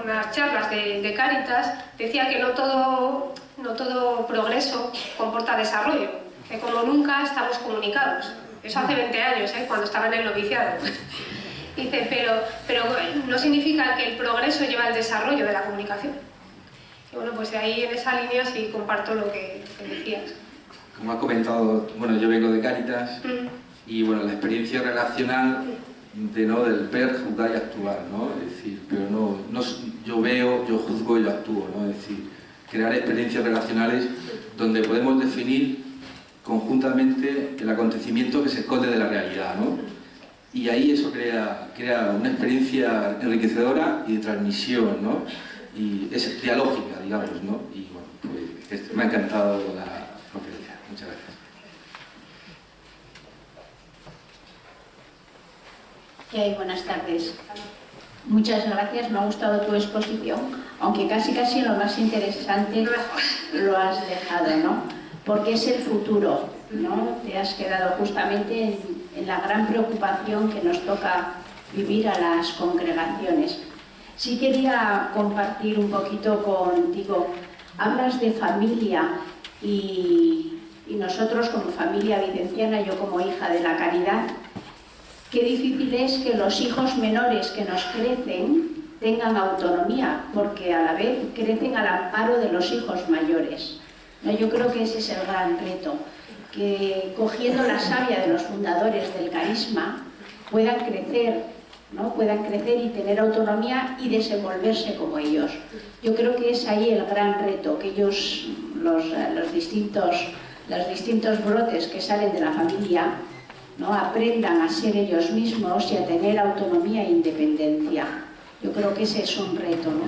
unas charlas de Cáritas decía que no todo progreso comporta desarrollo, que como nunca estamos comunicados. Eso hace 20 años, cuando estaba en el noviciado. Dice, pero no significa que el progreso lleva al desarrollo de la comunicación. Y bueno, pues ahí en esa línea sí comparto lo que decías. Como has comentado, bueno, yo vengo de Cáritas y bueno, la experiencia relacional del ver, juzgar y actuar, ¿no? Es decir, pero no yo veo, yo juzgo y yo actúo, ¿no? Es decir, crear experiencias relacionales donde podemos definir conjuntamente el acontecimiento que se esconde de la realidad, ¿no? Y ahí eso crea una experiencia enriquecedora y de transmisión, ¿no? Y es dialógica, digamos, ¿no? Y bueno, pues me ha encantado la conferencia. Muchas gracias. Buenas tardes. Muchas gracias, me ha gustado tu exposición, aunque casi lo más interesante lo has dejado, ¿no? Porque es el futuro, ¿no? Te has quedado justamente en la gran preocupación que nos toca vivir a las congregaciones. Sí quería compartir un poquito contigo. Hablas de familia y nosotros como familia vicenciana, yo como hija de la Caridad, qué difícil es que los hijos menores que nos crecen tengan autonomía, porque a la vez crecen al amparo de los hijos mayores. ¿No? Yo creo que ese es el gran reto, que cogiendo la savia de los fundadores del carisma puedan crecer, ¿no? Puedan crecer y tener autonomía y desenvolverse como ellos. Yo creo que es ahí el gran reto, que ellos, los distintos brotes que salen de la familia, ¿no? Aprendan a ser ellos mismos y a tener autonomía e independencia. Yo creo que ese es un reto, ¿no?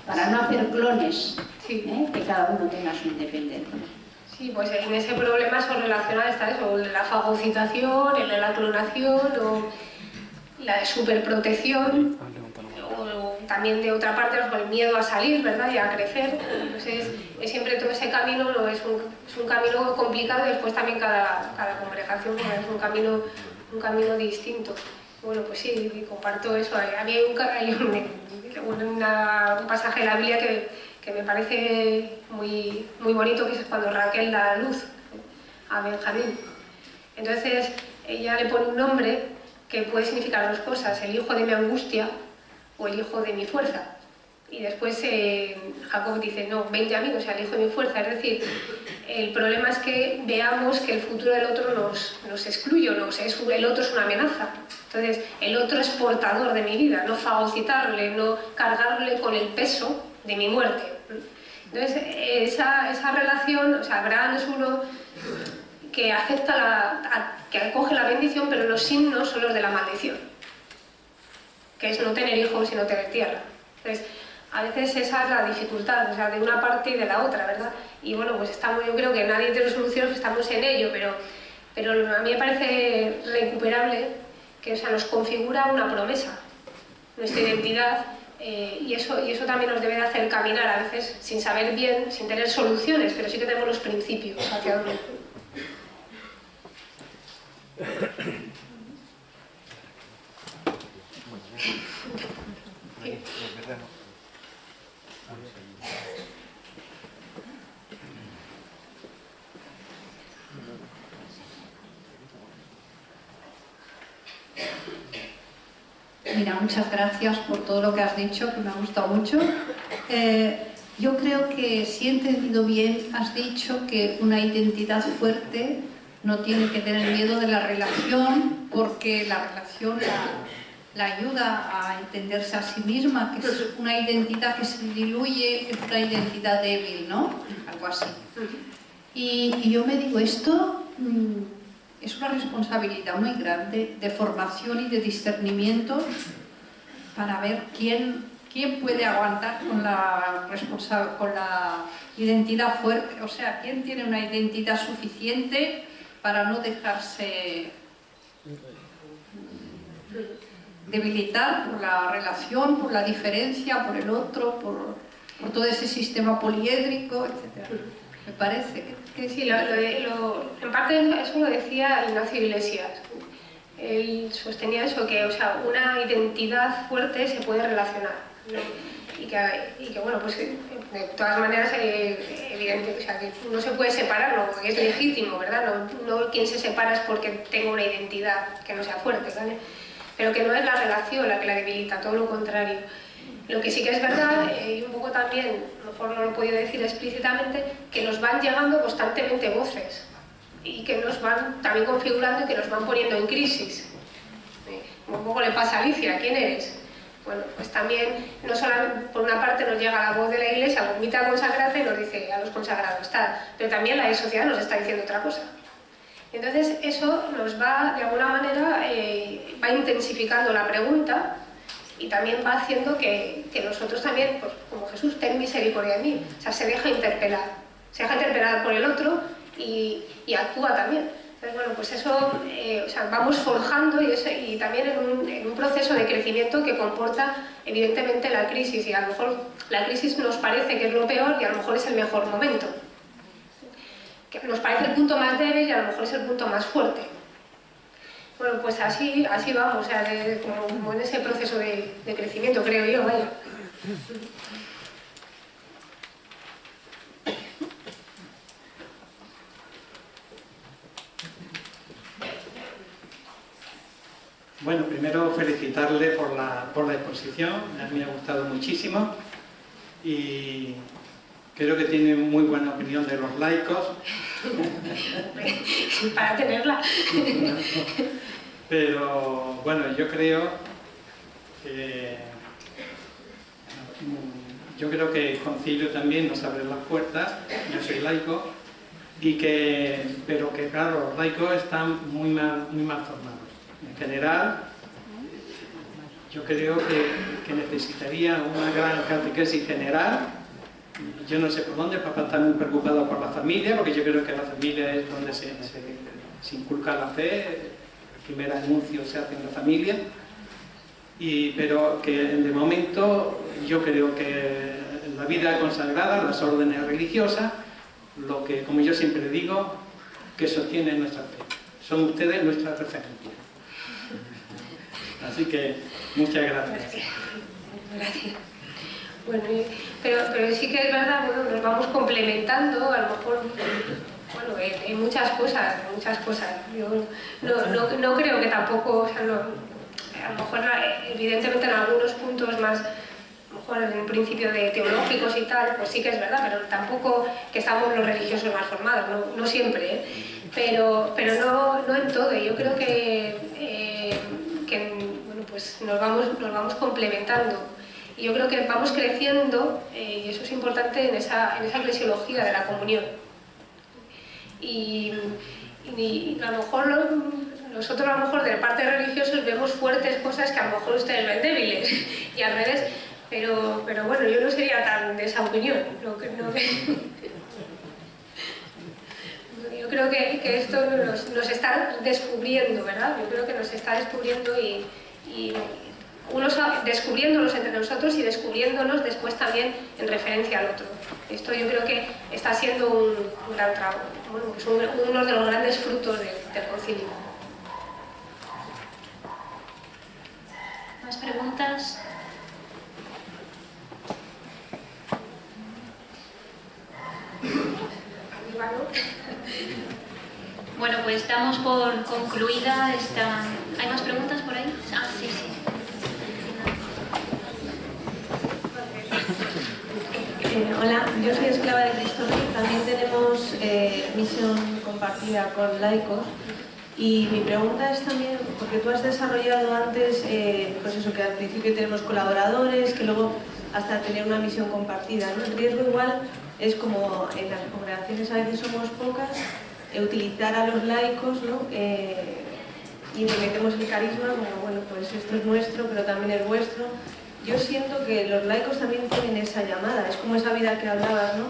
Para no hacer clones, que cada uno tenga su independencia. Sí, pues en ese problema son relacionadas eso, la fagocitación, la clonación o la superprotección, o también de otra parte el miedo a salir, ¿verdad?, y a crecer. Entonces es siempre todo ese camino, ¿no? es un camino complicado, y después también cada congregación es un camino distinto. Bueno, pues sí, comparto eso. Hay un pasaje de la Biblia que me parece muy bonito, que es cuando Raquel da a luz a Benjamín. Entonces ella le pone un nombre que puede significar dos cosas: el hijo de mi angustia o el hijo de mi fuerza. Y después Jacob dice, no, 20 amigos, o sea, el hijo de mi fuerza. Es decir, el problema es que veamos que el futuro del otro nos excluye, el otro es una amenaza. Entonces, el otro es portador de mi vida, no fagocitarle, no cargarle con el peso de mi muerte. Entonces, esa relación, o sea, Abraham es uno que acepta que acoge la bendición, pero los signos son los de la maldición, que es no tener hijos y no tener tierra. Entonces, a veces esa es la dificultad, o sea, de una parte y de la otra, ¿verdad? Y bueno, pues estamos, yo creo que nadie tiene soluciones, estamos en ello, pero a mí me parece recuperable que, o sea, nos configura una promesa, nuestra identidad, y eso también nos debe de hacer caminar a veces sin saber bien, sin tener soluciones, pero sí que tenemos los principios hacia dónde. Mira, muchas gracias por todo lo que has dicho, que me ha gustado mucho. Yo creo que si he entendido bien, has dicho que una identidad fuerte no tiene que tener miedo de la relación, porque la relación la ayuda a entenderse a sí misma, que es una identidad que se diluye, es una identidad débil, ¿no? Algo así. Y yo me digo, esto es una responsabilidad muy grande de formación y de discernimiento para ver quién puede aguantar con la identidad fuerte, o sea, quién tiene una identidad suficiente para no dejarse debilitar por la relación, por la diferencia, por el otro, por todo ese sistema poliédrico, etc. Me parece que sí, en parte eso lo decía Ignacio Iglesias. Él sostenía eso, que, o sea, una identidad fuerte se puede relacionar, ¿no? y que bueno, pues de todas maneras evidente, o sea, que no se puede separar, ¿no? Porque es legítimo, ¿verdad? No quien se separa es porque tenga una identidad que no sea fuerte, ¿vale? Pero que no es la relación la que la debilita, todo lo contrario. Lo que sí que es verdad, y un poco también, a lo mejor no lo he podido decir explícitamente, que nos van llegando constantemente voces y que nos van también configurando y que nos van poniendo en crisis. Un poco le pasa a Alicia, ¿quién eres? Bueno, pues también, no solamente por una parte nos llega la voz de la Iglesia, vomita consagrada y nos dice a los consagrados tal, pero también la sociedad nos está diciendo otra cosa. Entonces eso nos va, de alguna manera, va intensificando la pregunta y también va haciendo que nosotros también, pues, como Jesús, ten misericordia de mí, o sea, se deja interpelar por el otro y actúa también. Entonces, bueno, pues eso, o sea, vamos forjando y también en un proceso de crecimiento que comporta, evidentemente, la crisis, y a lo mejor la crisis nos parece que es lo peor y a lo mejor es el mejor momento. Que nos parece el punto más débil y a lo mejor es el punto más fuerte. Bueno, pues así vamos, o sea, como en ese proceso de crecimiento, creo yo, vaya. Bueno, primero felicitarle por la exposición, a mí me ha gustado muchísimo y creo que tiene muy buena opinión de los laicos. Para tenerla. Pero bueno, yo creo que el concilio también nos abre las puertas, yo soy laico, pero que claro, los laicos están muy mal formados. En general, yo creo que necesitaría una gran catequesis general. Yo no sé por dónde, el Papa está muy preocupado por la familia, porque yo creo que la familia es donde se inculca la fe, el primer anuncio se hace en la familia, pero que de momento yo creo que la vida consagrada, las órdenes religiosas, lo que, como yo siempre digo, que sostiene nuestra fe. Son ustedes nuestra referencia. Así que, muchas gracias. Gracias. Bueno, pero sí que es verdad, bueno, nos vamos complementando, a lo mejor, bueno, en muchas cosas. Yo no creo que tampoco, o sea, a lo mejor, evidentemente en algunos puntos más, a lo mejor en un principio de teológicos y tal, pues sí que es verdad, pero tampoco que estamos los religiosos más formados, no siempre, ¿eh? Pero no en todo. Yo creo que bueno, pues nos vamos complementando. Y yo creo que vamos creciendo, y eso es importante en esa eclesiología de la comunión. Y a lo mejor nosotros de parte religiosos vemos fuertes cosas que a lo mejor ustedes ven débiles, y al revés. Pero bueno, yo no sería tan de esa opinión. Yo creo que esto nos está descubriendo, ¿verdad? Yo creo que nos está descubriendo y unos descubriéndonos entre nosotros y descubriéndonos después también en referencia al otro. Esto yo creo que está siendo un gran trabajo, bueno, pues uno de los grandes frutos del concilio. ¿Más preguntas? Bueno, pues damos por concluida esta... ¿Hay más preguntas por ahí? Ah, sí, sí. Hola, yo soy esclava de Cristo Rey. También tenemos misión compartida con laicos. Y mi pregunta es también, porque tú has desarrollado antes, pues eso, que al principio tenemos colaboradores, que luego hasta tener una misión compartida, ¿no? El riesgo igual es como en las congregaciones a veces somos pocas, utilizar a los laicos, ¿no? Y le metemos el carisma, bueno, pues esto es nuestro, pero también es vuestro. Yo siento que los laicos también tienen esa llamada, es como esa vida que hablabas, ¿no?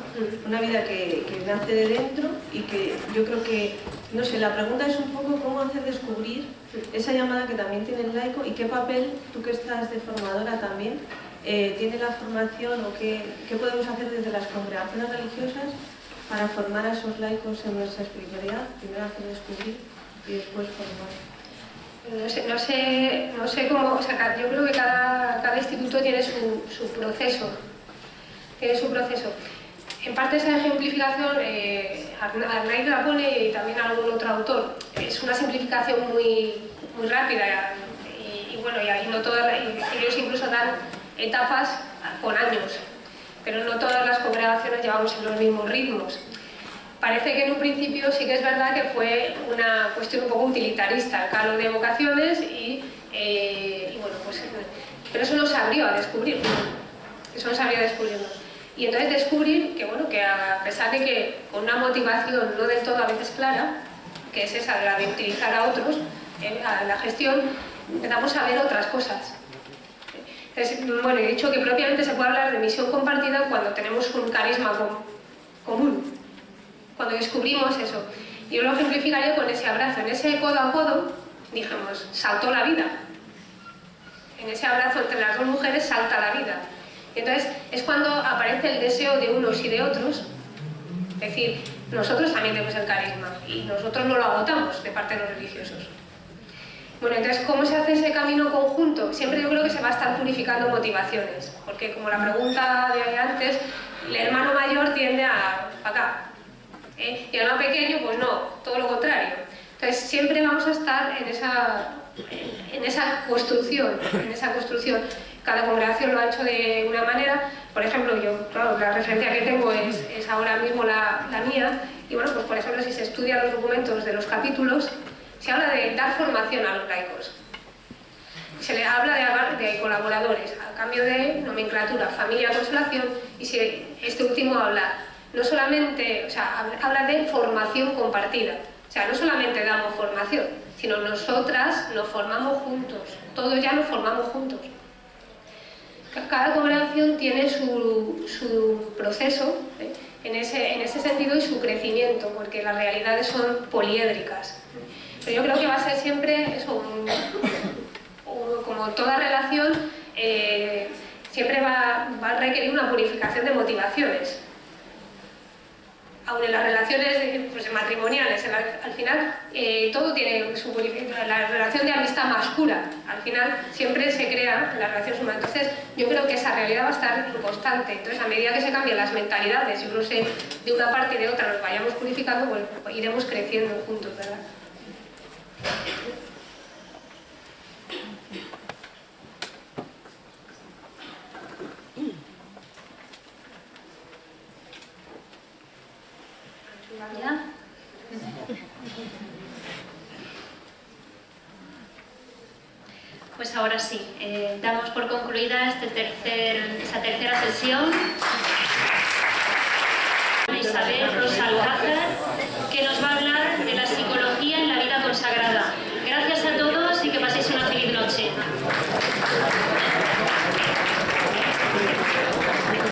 Una vida que nace de dentro y que yo creo que, no sé, la pregunta es un poco cómo hacer descubrir esa llamada que también tiene el laico y qué papel, tú que estás de formadora también, tiene la formación o qué podemos hacer desde las congregaciones religiosas para formar a esos laicos en nuestra espiritualidad, primero hacer descubrir y después formar. No sé cómo, o sea, yo creo que cada instituto tiene su proceso. En parte esa ejemplificación, Arnaiz la pone y también algún otro autor. Es una simplificación muy rápida y bueno, y no todas, ellos incluso dan etapas con años, pero no todas las congregaciones llevamos en los mismos ritmos. Parece que en un principio sí que es verdad que fue una cuestión un poco utilitarista, el calo de vocaciones y bueno, pues, pero eso nos abrió a descubrir, Y entonces descubrir que, bueno, que a pesar de que con una motivación no del todo a veces clara, que es esa, la de utilizar a otros, a la gestión, empezamos a ver otras cosas. Entonces, bueno, he dicho que propiamente se puede hablar de misión compartida cuando tenemos un carisma común. Cuando descubrimos eso. Yo lo ejemplificaría con ese abrazo. En ese codo a codo, dijimos, saltó la vida. En ese abrazo entre las dos mujeres salta la vida. Y entonces es cuando aparece el deseo de unos y de otros. Es decir, nosotros también tenemos el carisma y nosotros no lo agotamos de parte de los religiosos. Bueno, entonces, ¿cómo se hace ese camino conjunto? Siempre yo creo que se va a estar purificando motivaciones. Porque como la pregunta de antes, el hermano mayor tiende a acá. Y el más pequeño, pues no, todo lo contrario. Entonces siempre vamos a estar en esa construcción, Cada congregación lo ha hecho de una manera. Por ejemplo, yo, claro, la referencia que tengo es ahora mismo la mía. Y bueno, pues por ejemplo, si se estudian los documentos de los capítulos, se habla de dar formación a los laicos. Se le habla de colaboradores, a cambio de nomenclatura, familia, consolación, y este último habla no solamente, o sea, habla de formación compartida. O sea, no solamente damos formación, sino nosotras nos formamos juntos. Todos ya nos formamos juntos. Cada congregación tiene su proceso en ese sentido y su crecimiento, porque las realidades son poliédricas. Pero yo creo que va a ser siempre eso, como toda relación, siempre va a requerir una purificación de motivaciones. Aún en las relaciones pues, matrimoniales, al final todo tiene su purificación. La relación de amistad más pura, al final siempre se crea en las relaciones humanas. Entonces yo creo que esa realidad va a estar constante. Entonces a medida que se cambian las mentalidades y uno de una parte y de otra nos vayamos purificando, bueno, pues iremos creciendo juntos, ¿verdad? ¿Ya? Pues ahora sí, damos por concluida esta tercera sesión. Isabel Rosa Alcázar.